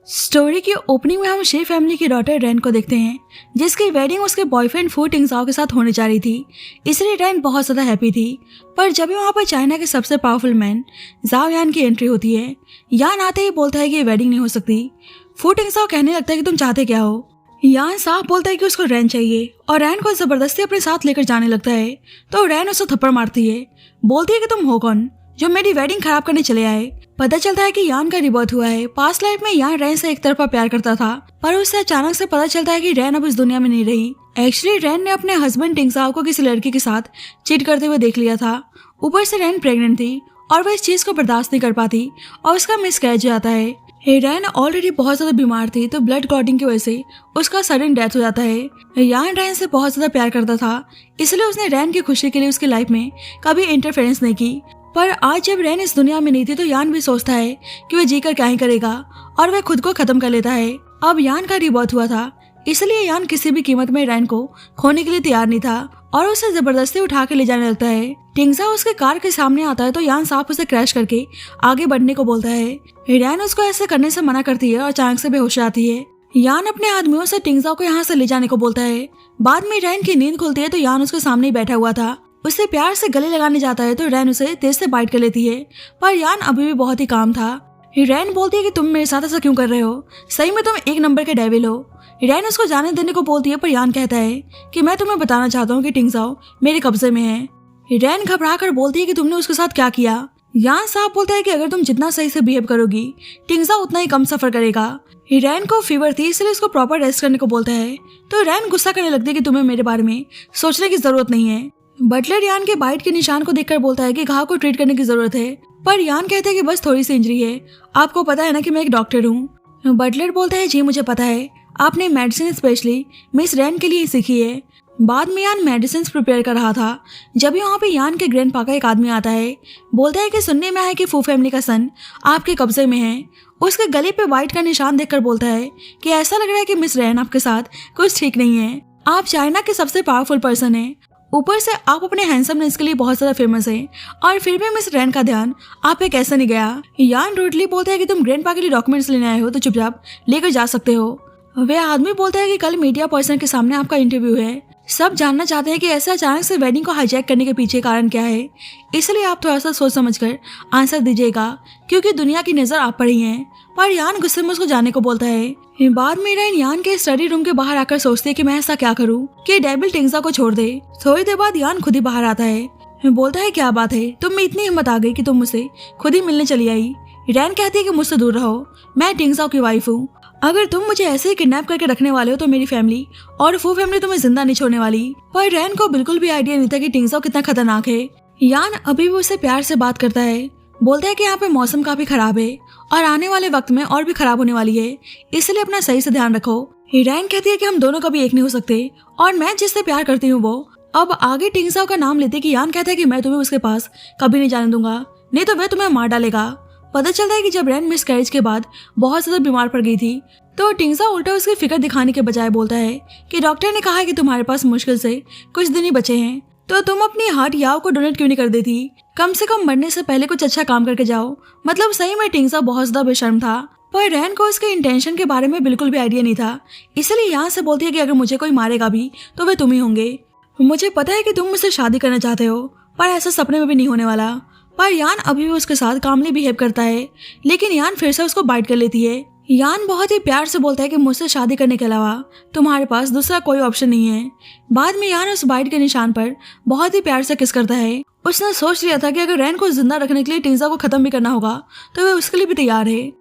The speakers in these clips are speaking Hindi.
स्टोरी की ओपनिंग में हम शी फैमिली की डॉटर रैन को देखते हैं, जिसकी वेडिंग उसके बॉयफ्रेंड फू टिंगजाओ के साथ होने जा रही थी। इसलिए रैन बहुत ज़्यादा हैप्पी थी। पर जब भी वहाँ पर चाइना के सबसे पावरफुल मैन जाओ यान की एंट्री होती है, यान आते ही बोलता है कि वेडिंग नहीं हो सकती। फू टिंगजाओ कहने लगता है कि तुम चाहते क्या हो। यान साफ बोलता है कि उसको रैन चाहिए और रैन को जबरदस्ती अपने साथ लेकर जाने लगता है। तो रैन उसको थप्पड़ मारती है, बोलती है कि तुम हो कौन जो मेरी वेडिंग खराब करने चले आए। पता चलता है कि यान का रिबर्थ हुआ है। पास्ट लाइफ में यान रैन से एक तरफा प्यार करता था, पर उससे अचानक से पता चलता है कि रैन अब इस दुनिया में नहीं रही। एक्चुअली रैन ने अपने हस्बैंड टिंगजाओ को किसी लड़की के साथ चीट करते हुए देख लिया था। ऊपर से रैन प्रेग्नेंट थी और वह इस चीज को बर्दाश्त नहीं कर पाती और उसका मिसकैरेज हो जाता है। रैन ऑलरेडी बहुत ज्यादा बीमार थी, तो ब्लड क्लॉटिंग की वजह से उसका सडन डेथ हो जाता है। यान रैन से बहुत ज्यादा प्यार करता था, इसलिए उसने रैन की खुशी के लिए उसकी लाइफ में कभी इंटरफेरेंस नहीं की। पर आज जब रैन इस दुनिया में नहीं थी, तो यान भी सोचता है कि वह जीकर क्या ही करेगा और वह खुद को खत्म कर लेता है। अब यान का रिबर्थ हुआ था, इसलिए यान किसी भी कीमत में रैन को खोने के लिए तैयार नहीं था और उसे जबरदस्ती उठा के ले जाने लगता है। टिंगजाओ उसके कार के सामने आता है, तो यान साफ उसे क्रैश करके आगे बढ़ने को बोलता है। रैन उसको ऐसे करने से मना करती है और अचानक से बेहोश आती है। यान अपने आदमियों से टिंगजाओ को यहाँ से ले जाने को बोलता है। बाद में रैन की नींद खुलती है, तो यान उसके सामने ही बैठा हुआ था। उससे प्यार से गले लगाने जाता है, तो रैन उसे तेज से बाइट कर लेती है, पर यान अभी भी बहुत ही काम था। रैन बोलती है कि तुम मेरे साथ ऐसा क्यों कर रहे हो, सही में तुम एक नंबर के डेविल हो। रैन उसको जाने देने को बोलती है, पर यान कहता है कि मैं तुम्हें बताना चाहता हूँ कि टिंगजाओ मेरे कब्जे में है। रैन घबरा कर बोलती है कि तुमने उसके साथ क्या किया। यान साफ बोलता है कि अगर तुम जितना सही से बिहेव करोगी, टिंगजाओ उतना ही कम सफर करेगा। रैन को फीवर थी, इसलिए उसको प्रॉपर रेस्ट करने को बोलता है। तो रैन गुस्सा करने लगती है कि तुम्हें मेरे बारे में सोचने की जरूरत नहीं है। बटलर यान के बाइट के निशान को देखकर बोलता है कि घाव को ट्रीट करने की जरूरत है, पर यान कहता है कि बस थोड़ी सी इंजरी है, आपको पता है ना कि मैं एक डॉक्टर हूँ। बटलर बोलता है जी मुझे पता है, आपने मेडिसिन स्पेशली मिस रैन के लिए सीखी है। बाद में यान मेडिसिन प्रिपेयर कर रहा था, जब वहाँ पे यान के ग्रैंडपा का एक आदमी आता है। बोलता है कि सुनने में आया कि फू फैमिली का सन आपके कब्जे में है। उसके गले पे वाइट का निशान देखकर बोलता है कि ऐसा लग रहा है कि मिस रैन आपके साथ कुछ ठीक नहीं है। आप चाइना के सबसे पावरफुल पर्सन है, ऊपर से आप अपने हैंडसमनेस के लिए बहुत ज्यादा फेमस है, और फिर भी मिस रैन का ध्यान आप पे कैसे नहीं गया। यान रूडली बोलता है कि तुम ग्रैंडपा के लिए डॉक्यूमेंट्स लेने आए हो, तो चुपचाप लेकर जा सकते हो। वह आदमी बोलता है कि कल मीडिया पर्सन के सामने आपका इंटरव्यू है, सब जानना चाहते हैं कि ऐसा अचानक से वेडिंग को हाईजैक करने के पीछे कारण क्या है, इसलिए आप थोड़ा सा सोच समझकर आंसर दीजिएगा, क्योंकि दुनिया की नजर आप पर ही है। पर यान गुस्से में उसको जाने को बोलता है। बाद में रैन यान के स्टडी रूम के बाहर आकर सोचती है कि मैं ऐसा क्या करूं कि डेविल टिंगजाओ को छोड़ दे। थोड़ी देर बाद यान खुद ही बाहर आता है। बोलता है क्या बात है, तुम में इतनी हिम्मत आ गई कि तुम मुझसे खुद ही मिलने चली आई। रैन कहती है कि मुझसे दूर रहो, मैं टिंगजाओ की वाइफ हूँ। अगर तुम मुझे ऐसे ही किडनैप करके रखने वाले हो, तो मेरी फैमिली और फू फैमिली तुम्हें जिंदा नहीं छोड़ने वाली। पर रैन को बिल्कुल भी आइडिया नहीं था कि टिंगजाओ कितना खतरनाक है। यान अभी भी उससे प्यार से बात करता है, बोलता है कि यहाँ पे मौसम काफी खराब है और आने वाले वक्त में और भी खराब होने वाली है, इसलिए अपना सही से ध्यान रखो। रैन कहती है कि हम दोनों कभी एक नहीं हो सकते, और मैं जिससे प्यार करती हूँ वो। अब आगे टिंगजाओ का नाम लेते कि यान कहता है कि मैं तुम्हें उसके पास कभी नहीं जाने दूंगा, नहीं तो वह तुम्हें मार डालेगा। पता चलता है कि जब रैन मिसकैरेज के बाद बहुत ज्यादा बीमार पड़ गई थी, तो टिंगजाओ उल्टा उसकी फिक्र दिखाने के बजाय बोलता है कि डॉक्टर ने कहा है कि तुम्हारे पास मुश्किल से कुछ दिन ही बचे हैं, तो तुम अपनी हार्ट याओ को डोनेट क्यों नहीं कर देती, कम से कम मरने से पहले कुछ अच्छा काम करके जाओ। मतलब सही में टिंगजाओ बहुत ज्यादा बेशर्म था, पर रैन को उसके इंटेंशन के बारे में बिल्कुल भी आइडिया नहीं था, इसलिए यहाँ से बोलती है कि अगर मुझे कोई मारेगा भी तो वे तुम ही होंगे। मुझे पता है कि तुम मुझसे शादी करना चाहते हो, पर ऐसा सपने में भी नहीं होने वाला। पर यान अभी भी उसके साथ कामली बिहेव करता है, लेकिन यान फिर से उसको बाइट कर लेती है। यान बहुत ही प्यार से बोलता है कि मुझसे शादी करने के अलावा तुम्हारे पास दूसरा कोई ऑप्शन नहीं है। बाद में यान उस बाइट के निशान पर बहुत ही प्यार से किस करता है। उसने सोच लिया था कि अगर रैन को जिंदा रखने के लिए टिंगजाओ को खत्म भी करना होगा, तो वह उसके लिए भी तैयार है।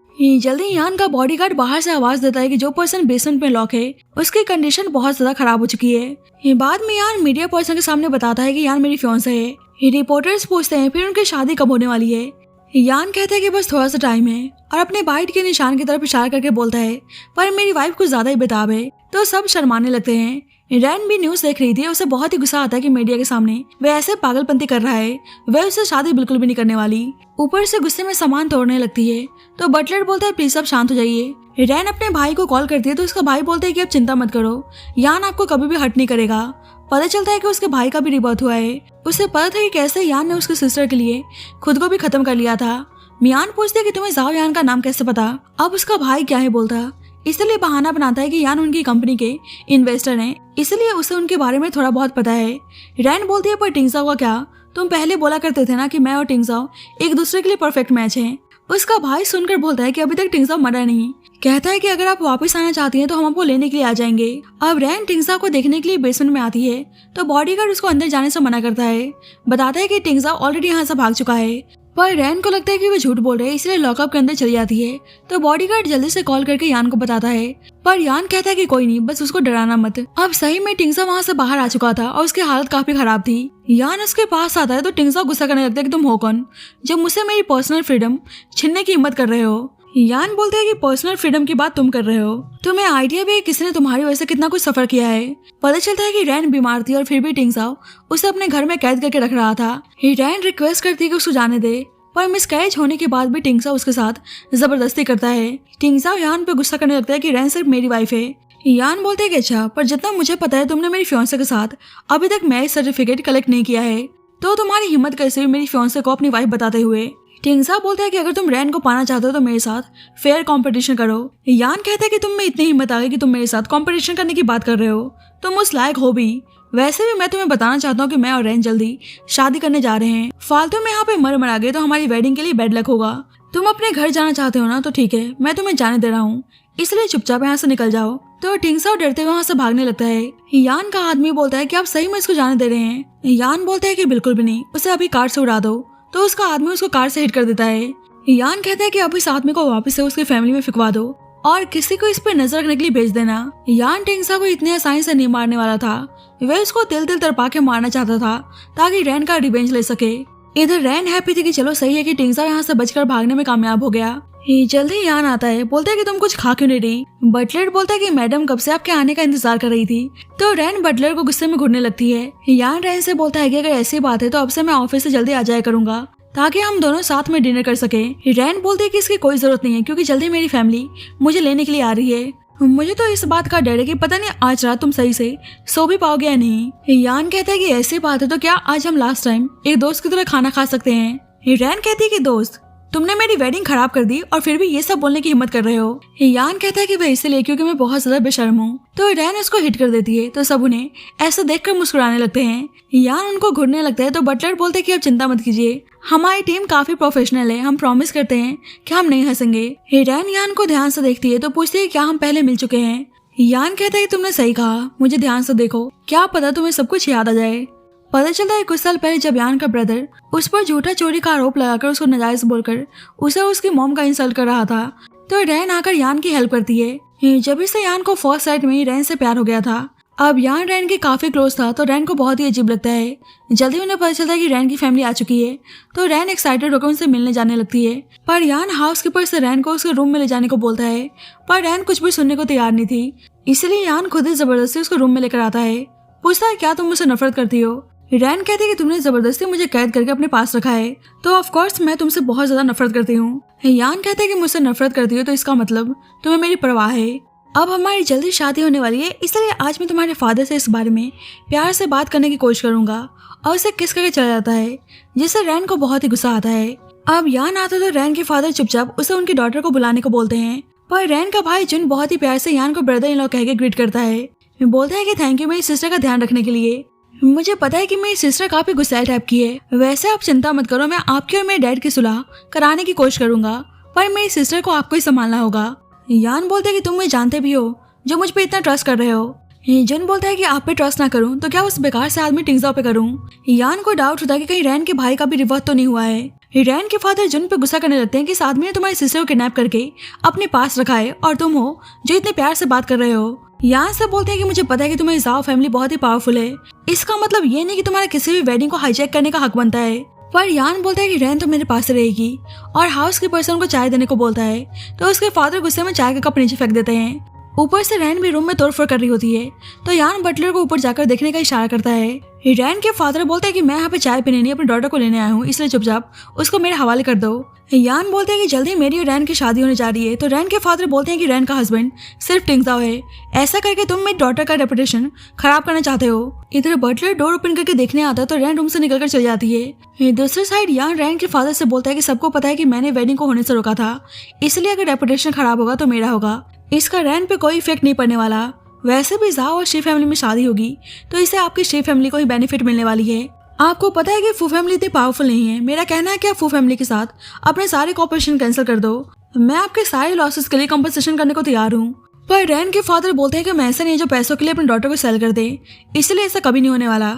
जल्दी यान का बॉडीगार्ड बाहर से आवाज देता है कि जो पर्सन बेसमेंट में लॉक है, उसकी कंडीशन बहुत ज्यादा खराब हो चुकी है। बाद में यान मीडिया पर्सन के सामने बताता है कि यान मेरी फियांसे है। रिपोर्टर्स पूछते हैं फिर उनकी शादी कब होने वाली है। यान कहता है कि बस थोड़ा सा टाइम है, और अपने बाइट के निशान की तरफ इशारा करके बोलता है पर मेरी वाइफ कुछ ज्यादा ही बेताब है। तो सब शर्माने लगते हैं। रैन भी न्यूज देख रही थी, उसे बहुत ही गुस्सा आता है कि मीडिया के सामने वह ऐसे पागलपंती कर रहा है, वह उससे शादी बिल्कुल भी नहीं करने वाली। ऊपर से गुस्से में सामान तोड़ने लगती है, तो बटलर बोलता है प्लीज सब शांत हो जाइए। रैन अपने भाई को कॉल करती है, तो उसका भाई बोलता है कि अब चिंता मत करो, यान आपको कभी भी हर्ट नहीं करेगा। पता चलता है कि उसके भाई का भी रिबर्थ हुआ है। उसे पता था कि कैसे यान ने उसके सिस्टर के लिए खुद को भी खत्म कर लिया था। मियान पूछती है कि तुम्हें जाओ यान का नाम कैसे पता। अब उसका भाई क्या ही बोलता, इसलिए बहाना बनाता है कि यान उनकी कंपनी के इन्वेस्टर हैं, इसलिए उसे उनके बारे में थोड़ा बहुत पता है। रैन बोलती है पर टिंगजाओ का क्या, तुम पहले बोला करते थे ना कि मैं और टिंगजाओ एक दूसरे के लिए परफेक्ट मैच हैं। उसका भाई सुनकर बोलता है कि अभी तक टिंगजाओ मरा नहीं, कहता है कि अगर आप वापस आना चाहती हैं तो हम आपको लेने के लिए आ जाएंगे। अब रैन टिंगजाओ को देखने के लिए बेसमेंट में आती है तो बॉडीगार्ड उसको अंदर जाने से मना करता है, बताता है कि टिंगजाओ ऑलरेडी यहाँ से भाग चुका है। पर रैन को लगता है कि वो झूठ बोल रहे हैं, इसलिए लॉकअप के अंदर चली जाती है। तो बॉडीगार्ड जल्दी से कॉल करके यान को बताता है, पर यान कहता है कि कोई नहीं, बस उसको डराना मत। अब सही में टिंगजाओ वहाँ से बाहर आ चुका था और उसकी हालत काफी खराब थी। यान उसके पास आता है तो टिंगजाओ गुस्सा करने लगता है कि तुम हो कौन, जब मुझसे मेरी पर्सनल फ्रीडम छीनने की हिम्मत कर रहे हो। यान बोलते हैं कि पर्सनल फ्रीडम की बात तुम कर रहे हो, तुम्हें आइडिया भी है किसने तुम्हारी वजह से कितना कुछ सफर किया है। पता चलता है कि रैन बीमार थी और फिर भी टिंगजाओ उसे अपने घर में कैद करके रख रहा था। रैन रिक्वेस्ट करती है कि उसको जाने दे, पर मिसकैरेज होने के बाद भी टिंगजाओ उसके साथ जबरदस्ती करता है। टिंगजाओ यान पे गुस्सा करने लगता है कि रैन सिर्फ मेरी वाइफ है। यान बोलते हैं कि अच्छा, पर जितना मुझे पता है तुमने मेरी फियांसे के साथ अभी तक मैरिज सर्टिफिकेट कलेक्ट नहीं किया है, तो तुम्हारी हिम्मत कैसे हुई मेरी फियांसे को अपनी वाइफ बताते हुए। टिंगजाओ बोलता है कि अगर तुम रैन को पाना चाहते हो तो मेरे साथ फेयर कंपटीशन करो। यान कहता है कि तुम में इतनी हिम्मत आ गई कि तुम मेरे साथ कंपटीशन करने की बात कर रहे हो, तुम उस लायक हो भी। वैसे भी मैं तुम्हें बताना चाहता हूँ कि मैं और रैन जल्दी शादी करने जा रहे हैं, फालतू में यहाँ पे मर मरा गए तो हमारी वेडिंग के लिए बैड लक होगा। तुम अपने घर जाना चाहते हो ना, तो ठीक है, मैं तुम्हें जाने दे रहा हूँ, इसलिए चुपचाप यहाँ से निकल जाओ। तो टिंगजाओ डरते हुए वहाँ से भागने लगता है। यान का आदमी बोलता है कि आप सही में इसको जाने दे रहे हैं। यान बोलता है कि बिल्कुल भी नहीं, उसे अभी कार से उड़ा दो। तो उसका आदमी उसको कार से हिट कर देता है। यान कहता है कि अभी इस आदमी को वापस से उसकी फैमिली में फिकवा दो और किसी को इस पे नजर रखने के लिए भेज देना। यान टिंगजाओ को इतनी आसानी से नहीं मारने वाला था, वह उसको दिल दिल तरपा के मारना चाहता था ताकि रैन का रिवेंज ले सके। इधर रैन हैप्पी थी कि चलो सही है कि टिंगजाओ यहाँ से बचकर भागने में कामयाब हो गया। जल्दी यान आता है, बोलता है कि तुम कुछ खा क्यों नहीं रही। बटलर बोलता है कि मैडम कब से आपके आने का इंतजार कर रही थी। तो रैन बटलर को गुस्से में घूरने लगती है। यान रैन से बोलता है कि अगर ऐसी बात है तो अब से मैं ऑफिस से जल्दी आ जाया करूंगा ताकि हम दोनों साथ में डिनर कर सके। रैन बोलती है कि इसकी कोई जरूरत नहीं है क्योंकि जल्दी मेरी फैमिली मुझे लेने के लिए आ रही है। मुझे तो इस बात का डर है कि पता नहीं आज रात तुम सही से सो भी पाओगे या नहीं। यान कहता है कि ऐसी बात है तो क्या आज हम लास्ट टाइम एक दोस्त की तरह खाना खा सकते हैं। रैन कहती है कि दोस्त, तुमने मेरी वेडिंग खराब कर दी और फिर भी ये सब बोलने की हिम्मत कर रहे हो। यान कहता है कि वह इसलिए क्योंकि मैं बहुत ज्यादा बेशर्म हूँ। तो रैन उसको हिट कर देती है तो सब उन्हें ऐसा देखकर मुस्कुराने लगते हैं। यान उनको घूरने लगता है तो बटलर बोलते हैं कि अब चिंता मत कीजिए, हमारी टीम काफी प्रोफेशनल है, हम प्रॉमिस करते हैं कि हम नहीं हंसेंगे। रैन यान को ध्यान से देखती है तो पूछती है क्या हम पहले मिल चुके हैं। यान कहता है कि तुमने सही कहा, मुझे ध्यान से देखो, क्या पता तुम्हें सब कुछ याद आ जाए। पता चलता है कुछ साल पहले जब यान का ब्रदर उस पर झूठा चोरी का आरोप लगाकर उसको नाजायज बोलकर उसे उसकी मॉम का इंसल्ट कर रहा था, तो रैन आकर यान की हेल्प करती है। जब से यान को फर्स्ट साइट में ही रैन से प्यार हो गया था। अब यान रैन के काफी क्लोज था तो रैन को बहुत ही अजीब लगता है। जल्दी उन्हें पता चलता है कि रैन की फैमिली आ चुकी है तो रैन एक्साइटेड होकर उनसे मिलने जाने लगती है। पर यान हाउसकीपर से रैन को उसके रूम में ले जाने को बोलता है, पर रैन कुछ भी सुनने को तैयार नहीं थी, इसलिए यान खुद ही जबरदस्ती उसको रूम में लेकर आता है। पूछता है क्या तुम मुझसे नफरत करती हो। रैन कहती है कि तुमने जबरदस्ती मुझे कैद करके अपने पास रखा है तो ऑफ कोर्स मैं तुमसे बहुत ज्यादा नफरत करती हूँ। यान कहते हैं कि मुझसे नफरत करती हो तो इसका मतलब तुम्हें मेरी परवाह है। अब हमारी जल्दी शादी होने वाली है, इसलिए आज मैं तुम्हारे फादर से इस बारे में प्यार से बात करने की कोशिश करूंगा। और उसे किस करके चला जाता है जिससे रैन को बहुत ही गुस्सा आता है। अब यान आता तो रैन के फादर चुपचाप उसे उनकी डॉटर को बुलाने को बोलते हैं, पर रैन का भाई जुन बहुत ही प्यार से यान को ब्रदर इन लॉ कह के ग्रीट करता है। बोलता है कि थैंक यू मेरी सिस्टर का ध्यान रखने के लिए। मुझे पता है कि मेरी सिस्टर काफी गुस्सैल टाइप की है, वैसे आप चिंता मत करो, मैं आपकी और मेरे डैड की सुलह कराने की कोशिश करूंगा, पर मेरी सिस्टर को आपको ही संभालना होगा। यान बोलते हैं कि तुम मुझे जानते भी हो जो मुझ पे इतना ट्रस्ट कर रहे हो। जुन बोलता है कि आप पे ट्रस्ट ना करूं तो क्या उस बेकार से आदमी टिंगजाओ पे करूं। यान को डाउट होता है कि कहीं रैन के भाई का भी रिवर्स तो नहीं हुआ है। रैन के फादर जुन पे गुस्सा करने लगते हैं कि इस आदमी ने तुम्हारी सिस्टर को किडनैप करके अपने पास रखा है और तुम हो जो इतने प्यार से बात कर रहे हो। यान से बोलते हैं कि मुझे पता है कि तुम्हारी जाओ फैमिली बहुत ही पावरफुल है, इसका मतलब ये नहीं कि तुम्हारा किसी भी वेडिंग को हाईजैक करने का हक बनता है। पर यान बोलता है कि रैन तो मेरे पास रहेगी और हाउस की पर्सन को चाय देने को बोलता है तो उसके फादर गुस्से में चाय का कप नीचे फेंक देते हैं। ऊपर से रैन भी रूम में तोड़फोड़ कर रही होती है तो यान बटलर को ऊपर जाकर देखने का इशारा करता है। रैन के फादर बोलते हैं कि मैं यहाँ पे चाय पीने नहीं अपनी डॉटर को लेने आया हूँ, इसलिए चुपचाप उसको मेरे हवाले कर दो। यान बोलते हैं कि जल्दी मेरी और रैन की शादी होने जा रही है। तो रैन के फादर बोलते हैं कि रैन का हस्बैंड सिर्फ टिंगजाओ है, ऐसा करके तुम मेरी डॉटर का रेपुटेशन खराब करना चाहते हो। इधर बटलर डोर ओपन करके देखने आता है तो रैन रूम से निकलकर चली जाती है। दूसरी साइड यान रैन के फादर से बोलता है कि सबको पता है कि मैंने वेडिंग को होने से रोका था, इसलिए अगर रेपुटेशन खराब होगा तो मेरा होगा, इसका रैन पे कोई इफेक्ट नहीं पड़ने वाला। वैसे भी जाओ और शी फैमिली में शादी होगी तो इससे आपकी शी फैमिली को ही बेनिफिट मिलने वाली है। आपको पता है कि फू फैमिली इतनी पावरफुल नहीं है। मेरा कहना है कि आप फू फैमिली के साथ अपने सारे कॉपरेशन कैंसिल कर दो। मैं आपके सारे लॉसेस के लिए कंपनसेशन करने को तैयार हूँ। पर रैन के फादर बोलते हैं कि मैं ऐसा नहीं है जो पैसों के लिए अपनी डॉटर को सेल कर दे, इसलिए ऐसा कभी नहीं होने वाला।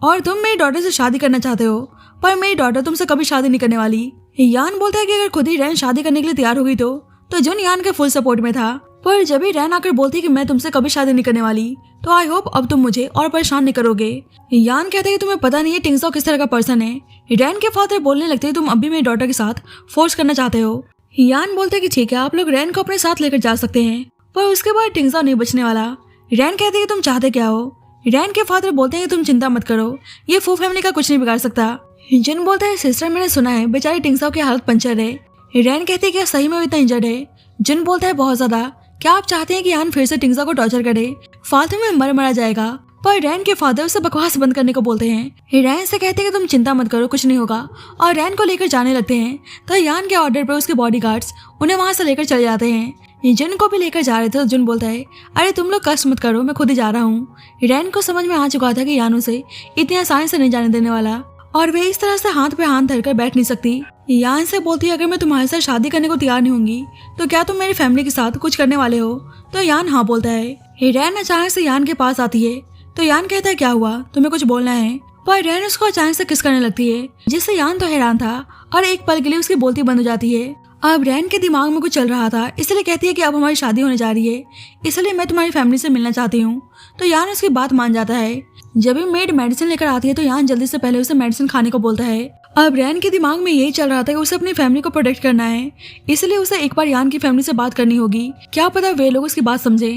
और तुम मेरी डॉटर से शादी करना चाहते हो, पर मेरी डॉटर तुमसे कभी शादी नहीं करने वाली। यान बोलता है कि अगर खुद ही रैन शादी करने के लिए तैयार होगी तो जुन यान के फुल सपोर्ट में था। पर जब भी रैन आकर बोलती है कि मैं तुमसे कभी शादी नहीं करने वाली, तो आई होप अब तुम मुझे और परेशान नहीं करोगे। यान कहते हैं कि तुम्हें पता नहीं है टिंगजाओ किस तरह का पर्सन है। रैन के फादर बोलने लगते हैं तुम अब भी मेरी डॉटर के साथ फोर्स करना चाहते हो। यान बोलते हैं कि ठीक है, आप लोग रैन को अपने साथ लेकर जा सकते हैं, पर उसके बाद टिंगजाओ नहीं बचने वाला। रैन कहते हैं कि तुम चाहते क्या हो। रैन के फादर बोलते हैं कि तुम चिंता मत करो, ये फू फैमिली का कुछ नहीं बिगाड़ सकता। जिन बोलता है सिस्टर मैंने सुना है बेचारी टिंगजाओ की हालत पंचर है। रैन कहती है क्या सही में वो इतना इंजर्ड है। जिन बोलता है बहुत ज्यादा। क्या आप चाहते हैं कि यान फिर से टिंगजाओ को टॉर्चर करे, फालतू में मरा जाएगा। पर रैन के फादर उसे बकवास बंद करने को बोलते हैं। रैन से कहते हैं कि तुम चिंता मत करो, कुछ नहीं होगा, और रैन को लेकर जाने लगते हैं। तो यान के ऑर्डर पर उसके बॉडीगार्ड्स उन्हें वहां से लेकर चले जाते हैं। जिन को भी लेकर जा रहे थे तो जुन बोलता है अरे तुम लोग कष्ट मत करो, मैं खुद ही जा रहा हूँ। रैन को समझ में आ चुका था कि यान उसे इतनी आसानी से नहीं जाने देने वाला और वे इस तरह से हाथ पे हाथ धरकर बैठ नहीं सकती। यान से बोलती है अगर मैं तुम्हारे साथ शादी करने को तैयार नहीं होंगी तो क्या तुम मेरी फैमिली के साथ कुछ करने वाले हो। तो यान हाँ बोलता है। रैन अचानक से यान के पास आती है तो यान कहता है क्या हुआ, तुम्हें कुछ बोलना है। पर रैन उसको अचानक से किस करने लगती है, जिससे यान तो हैरान था और एक पल के लिए उसकी बोलती बंद हो जाती है। अब रैन के दिमाग में कुछ चल रहा था, इसलिए कहती है कि अब हमारी शादी होने जा रही है, इसलिए मैं तुम्हारी फैमिली से मिलना चाहती हूँ। तो यान उसकी बात मान जाता है। जब भी मेड मेडिसिन लेकर आती है तो यान जल्दी से पहले उसे मेडिसिन खाने को बोलता है। अब रैन के दिमाग में यही चल रहा था कि उसे अपनी फैमिली को प्रोटेक्ट करना है, इसलिए उसे एक बार यान की फैमिली से बात करनी होगी, क्या पता वे लोग उसकी बात समझे।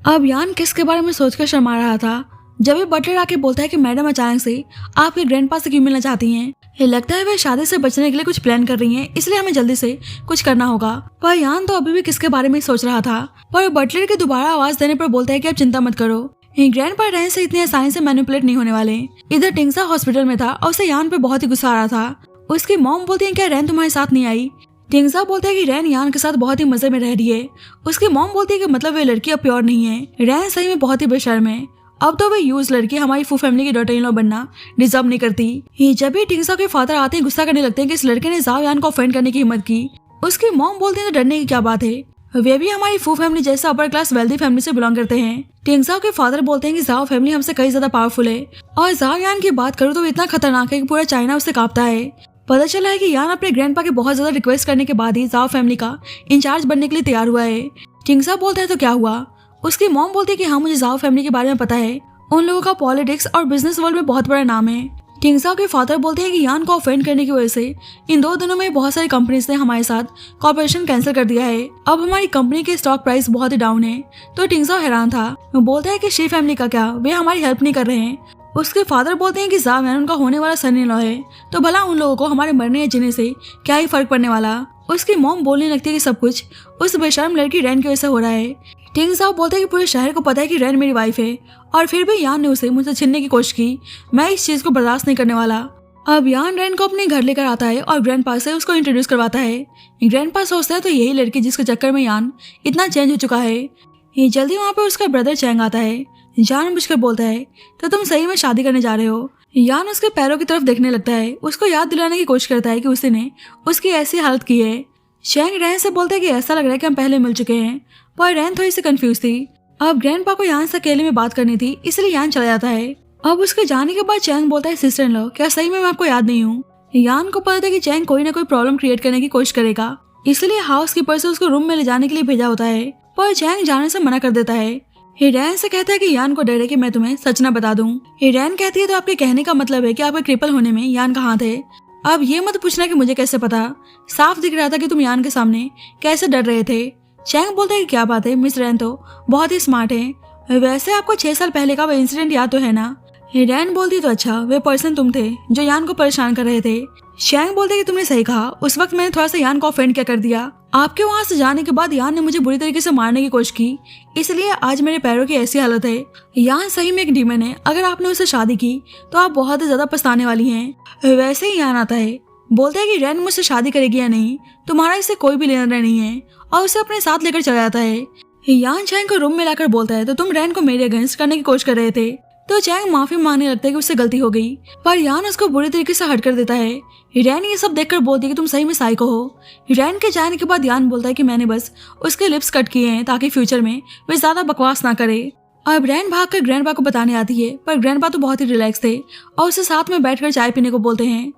अब यान किसके बारे में सोचकर शर्मा रहा था जब भी बटलर आके बोलता है कि मैडम अचानक से आपके ग्रैंडपा से क्यों मिलना चाहती हैं। लगता है वे शादी से बचने के लिए कुछ प्लान कर रही हैं, इसलिए हमें जल्दी से कुछ करना होगा। पर यान तो अभी भी किसके बारे में सोच रहा था, पर बटलर के दोबारा आवाज देने पर बोलता है कि आप चिंता मत करो, ग्रैंडपा रैन से इतनी आसानी से मैनिपुलेट नहीं होने वाले। इधर टिंगजाओ हॉस्पिटल में था और उसे यान पे बहुत ही गुस्सा आ रहा था। उसकी मॉम बोलती है क्या रैन तुम्हारे साथ नहीं आई। टिंगजाओ बोलता है कि रैन यान के साथ बहुत ही मजे में रह रही है। उसकी मॉम बोलती है कि मतलब वे लड़की अब प्योर नहीं है, रैन सही में बहुत ही बेशर्म है, अब तो वे यूज लड़की हमारी फू फैमिली की डॉटर इन लॉ बनना डिजर्व नहीं करती। जब भी टिंगजाओ के फादर आते हैं गुस्सा करने लगते हैं कि इस लड़के ने जाओ यान को ऑफेंड करने की हिम्मत की। उसकी मॉम बोलती है तो डरने की क्या बात है, वे भी हमारी फू फैमिली जैसे अपर क्लास वेल्दी फैमिली से बिलोंग करते हैं। टिंगजाओ के फादर बोलते हैं कि जाओ फैमिली हमसे कई ज्यादा पावरफुल है और जाओ यान की बात करूँ तो इतना खतरनाक है कि पूरा चाइना उससे कांपता है। पता चला है कि यान अपने ग्रैंडपा के बहुत ज्यादा रिक्वेस्ट करने के बाद ही जाओ फैमिली का इंचार्ज बनने के लिए तैयार हुआ है। टिंगजाओ बोलता है तो क्या हुआ। उसकी मॉम बोलती है कि हाँ मुझे जाओ फैमिली के बारे में पता है, उन लोगों का पॉलिटिक्स और बिजनेस वर्ल्ड में बहुत बड़ा नाम है। टिंगजाओ के फादर बोलते हैं कि यान को ऑफेंड करने की वजह से इन 2 दिनों में बहुत सारी कंपनीज ने हमारे साथ कॉर्पोरेशन कैंसिल कर दिया है, अब हमारी कंपनी के स्टॉक प्राइस बहुत ही डाउन है। तो टिंगजाओ हैरान था, वो बोलता है कि शी फैमिली का क्या, वे हमारी हेल्प नहीं कर रहे हैं। उसके फादर बोलते हैं कि जाओ यान उनका होने वाला सन इन लॉ है, तो भला उन लोगों को हमारे मरने या जीने से क्या ही फर्क पड़ने वाला। उसकी मॉम बोलने लगती है कि सब कुछ उस बेशर्म लड़की रैन की वजह से हो रहा है। टिंगजाओ बोलते हैं कि पूरे शहर को पता है कि रैन मेरी वाइफ है और फिर भी यान ने उसे मुझसे छीनने की कोशिश की, मैं इस चीज को बर्दाश्त नहीं करने वाला। अब यान रैन को अपने घर लेकर आता है और ग्रैंडपा से उसको इंट्रोड्यूस करवाता है। ग्रैंडपा सोचता है तो यही लड़की जिसके चक्कर में यान इतना चेंज हो चुका है। जल्दी वहाँ पर उसका ब्रदर चैंग आता है, जानबूझकर बोलता है तो तुम सही में शादी करने जा रहे हो। यान उसके पैरों की तरफ देखने लगता है, उसको याद दिलाने की कोशिश करता है कि उसी ने उसकी ऐसी हालत की है। चैंग रैन से बोलता है कि ऐसा लग रहा है कि हम पहले मिल चुके हैं, पर रैन थोड़ी सी कंफ्यूज थी। अब ग्रैंडपा को यान से अकेले में बात करनी थी, इसलिए यान चला जाता है। अब उसके जाने के बाद चैंग बोलता है सिस्टर इन लॉ क्या सही में मैं आपको याद नहीं हूँ। यान को पता था कि चैंग कोई ना कोई प्रॉब्लम क्रिएट करने की कोशिश करेगा, इसलिए हाउस कीपर से उसको रूम में ले जाने के लिए भेजा होता है, पर चैंग जाने से मना कर देता है। रैन से कहता है कि यान को डर है कि मैं तुम्हें सच ना बता दूं। रैन कहती है तो आपके कहने का मतलब है कि आपके क्रिपल होने में यान का हाथ है। अब ये मत पूछना कि मुझे कैसे पता, साफ दिख रहा था कि तुम यान के सामने कैसे डर रहे थे। चैंग बोलता है कि क्या बात है, मिस रैन तो बहुत ही स्मार्ट है, वैसे आपको 6 साल पहले का वो इंसिडेंट याद तो है ना। रैन बोलती तो अच्छा, वे पर्सन तुम थे जो यान को परेशान कर रहे थे। शैंग बोलते कि तुमने सही कहा, उस वक्त मैंने थोड़ा सा यान को ऑफेंड क्या कर दिया। आपके वहां से जाने के बाद यान ने मुझे बुरी तरीके से मारने की कोशिश की, इसलिए आज मेरे पैरों की ऐसी हालत है। यान सही में एक डीमन है, अगर आपने उससे शादी की तो आप बहुत ज्यादा पछताने वाली हैं। वैसे ही यान आता है, बोलता है कि रैन मुझसे शादी करेगी या नहीं, तुम्हारा इससे कोई भी लेना देना नहीं है, और उसे अपने साथ लेकर चला जाता है। यान चैंग को रूम में लाकर बोलता है तो तुम रैन को मेरे अगेंस्ट करने की कोशिश कर रहे थे। तो चैंग माफी मांगने लगता है कि उससे गलती हो गई, पर यान उसको बुरी तरीके से हट कर देता है। रैन ये सब देखकर बोलती है कि तुम सही में साइको हो। रैन के जाने के बाद यान बोलता है कि मैंने बस उसके लिप्स कट किए हैं ताकि फ्यूचर में वे ज्यादा बकवास ना करे। अब रैन भागकर ग्रैंडपा को बताने आती है, पर ग्रैंडपा तो बहुत ही रिलैक्स थे और उसे साथ में बैठकर चाय पीने को बोलते हैं।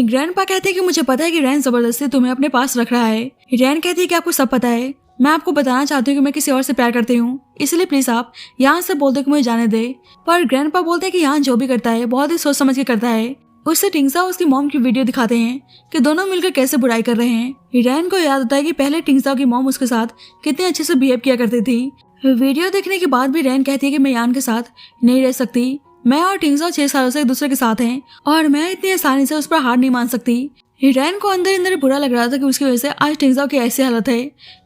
ग्रैंडपा कहते हैं कि मुझे पता है कि रैन जबरदस्ती तुम्हें अपने पास रख रहा है। रैन कहती है कि आपको सब पता है, मैं आपको बताना चाहती हूँ कि मैं किसी और से प्यार करती हूँ, इसलिए प्लीज आप यहाँ से बोल दो कि मुझे जाने दे। पर ग्रैंडपा बोलते हैं कि यहाँ जो भी करता है बहुत ही सोच समझ के करता है। उससे टिंगसा उसकी मॉम की वीडियो दिखाते हैं कि दोनों मिलकर कैसे बुराई कर रहे हैं। रैन को याद आता है कि पहले टिंगसा की मॉम उसके साथ कितने अच्छे से बिहेव किया करती थी। वीडियो देखने के बाद भी रैन कहती है कि मैं यान के साथ नहीं रह सकती। मैं और टिंगसा 6 सालों से एक दूसरे के साथ हैं और मैं इतनी आसानी से उस पर हार नहीं मान सकती। रैन को अंदर अंदर बुरा लग रहा था कि उसकी वजह से आज टिंगसा की ऐसी हालत है।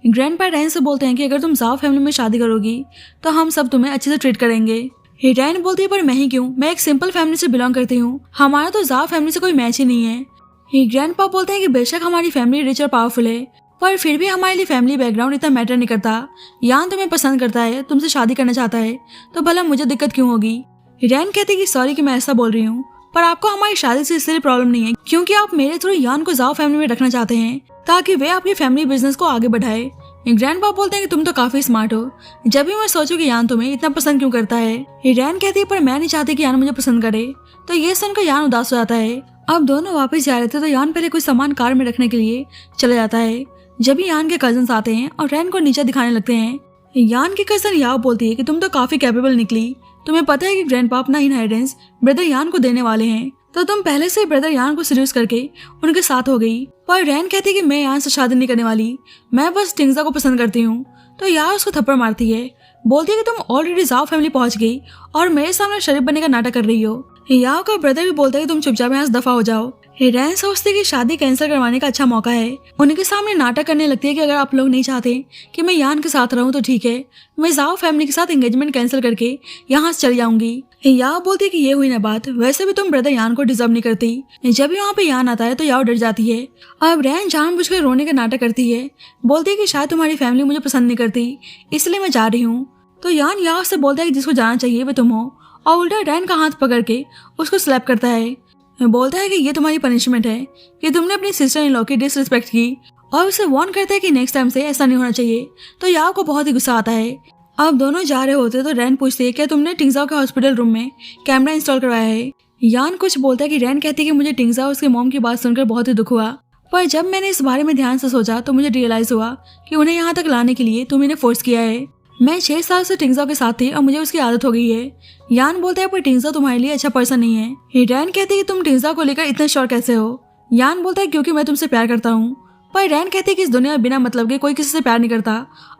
ग्रैंडपा रैन से बोलते हैं कि अगर तुम जाओ फैमिली में शादी करोगी तो हम सब तुम्हें अच्छे से ट्रीट करेंगे। रैन बोलती है पर मैं ही क्यों, मैं एक सिंपल फैमिली से बिलोंग करती हूँ, हमारा तो जाओ फैमिली से कोई मैच ही नहीं है। ग्रैंडपा बोलते हैं कि बेशक हमारी फैमिली रिच और पावरफुल है, पर फिर भी हमारे लिए फैमिली बैकग्राउंड इतना मैटर नहीं करता। यान तुम्हें पसंद करता है, तुमसे शादी करना चाहता है, तो भला मुझे दिक्कत क्यों होगी। रैन कहती है कि सॉरी कि मैं ऐसा बोल रही हूँ, पर आपको हमारी शादी से इसलिए प्रॉब्लम नहीं है क्योंकि आप मेरे थ्रू यान को जाओ फैमिली में रखना चाहते हैं ताकि वे अपनी फैमिली बिजनेस को आगे बढ़ाए। ग्रैंडपा बोलते हैं कि तुम तो काफी स्मार्ट हो, जब भी मैं सोचूं कि यान तुम्हें इतना पसंद क्यों करता है। रैन कहती है पर मैं नहीं चाहती कि यान मुझे पसंद करे। तो ये सुनकर यान उदास हो जाता है। अब दोनों वापस जा रहे थे तो यान पहले कुछ सामान कार में रखने के लिए चला जाता है। जब भी यान के कजन्स आते हैं और रैन को नीचे दिखाने लगते हैं, यान की कजन याओ बोलती है कि तुम तो काफी कैपेबल निकली, तुम्हें पता है कि ग्रैंडपा अपना इनहेरिटेंस ब्रदर यान को देने वाले हैं, तो तुम पहले से ब्रदर यान को सीरियस करके उनके साथ हो गई। पर रैन कहती है कि मैं यान से शादी नहीं करने वाली, मैं बस टिंगसा को पसंद करती हूँ। तो यार उसको थप्पड़ मारती है, बोलती है कि तुम ऑलरेडी जाओ फैमिली पहुंच गई और मेरे सामने शरीफ बनने का नाटक कर रही हो। याओ का ब्रदर भी बोलता है कि तुम चुपचाप यहाँ से दफा हो जाओ। रैन सोचती है कि शादी कैंसिल करवाने का अच्छा मौका है। उनके सामने नाटक करने लगती है कि अगर आप लोग नहीं चाहते कि मैं यान के साथ रहूं तो ठीक है, मैं जाओ फैमिली के साथ एंगेजमेंट कैंसिल करके यहाँ से चली जाऊंगी। याओ बोलती है कि ये हुई ना बात, वैसे भी तुम ब्रदर यान को डिजर्व नहीं करती। जब भी वहाँ पे यान आता है तो याओ डर जाती है। अब रैन जानबूझकर रोने का नाटक करती है, बोलती है कि शायद तुम्हारी फैमिली मुझे पसंद नहीं करती, इसलिए मैं जा रही हूँ। तो यान याओ से बोलता है कि जिसको जाना चाहिए वे तुम हो, और उल्टा रैन का हाथ पकड़ के उसको स्लैप करता है। बोलता है कि ये तुम्हारी पनिशमेंट है कि तुमने अपनी सिस्टर इन लॉ की डिसरिस्पेक्ट की, और उसे वार्न करता है कि नेक्स्ट टाइम से ऐसा नहीं होना चाहिए। तो याओ को बहुत ही गुस्सा आता है। अब दोनों जा रहे होते तो रैन पूछती है क्या तुमने टिंगजाओ के हॉस्पिटल रूम में कैमरा इंस्टॉल करवाया है। यान कुछ बोलता है कि रैन कहती है कि मुझे टिंगजाओ उसके मॉम की बात सुनकर बहुत ही दुख हुआ, पर जब मैंने इस बारे में ध्यान से सोचा तो मुझे रियलाइज हुआ कि उन्हें यहाँ तक लाने के लिए तुम इन्हें फोर्स किया है। मैं 6 साल से टिंगजाओ के साथ थी और मुझे उसकी आदत हो गई है। यान बोलता है पर टिंगजाओ तुम्हारे लिए अच्छा पर्सन नहीं है। रैन कहती है कि तुम टिंगजाओ को लेकर इतने श्योर कैसे हो। यान बोलता है क्योंकि मैं तुमसे प्यार करता हूँ। पर रैन कहती है कि इस दुनिया में बिना मतलब के कोई किसी से प्यार नहीं करता,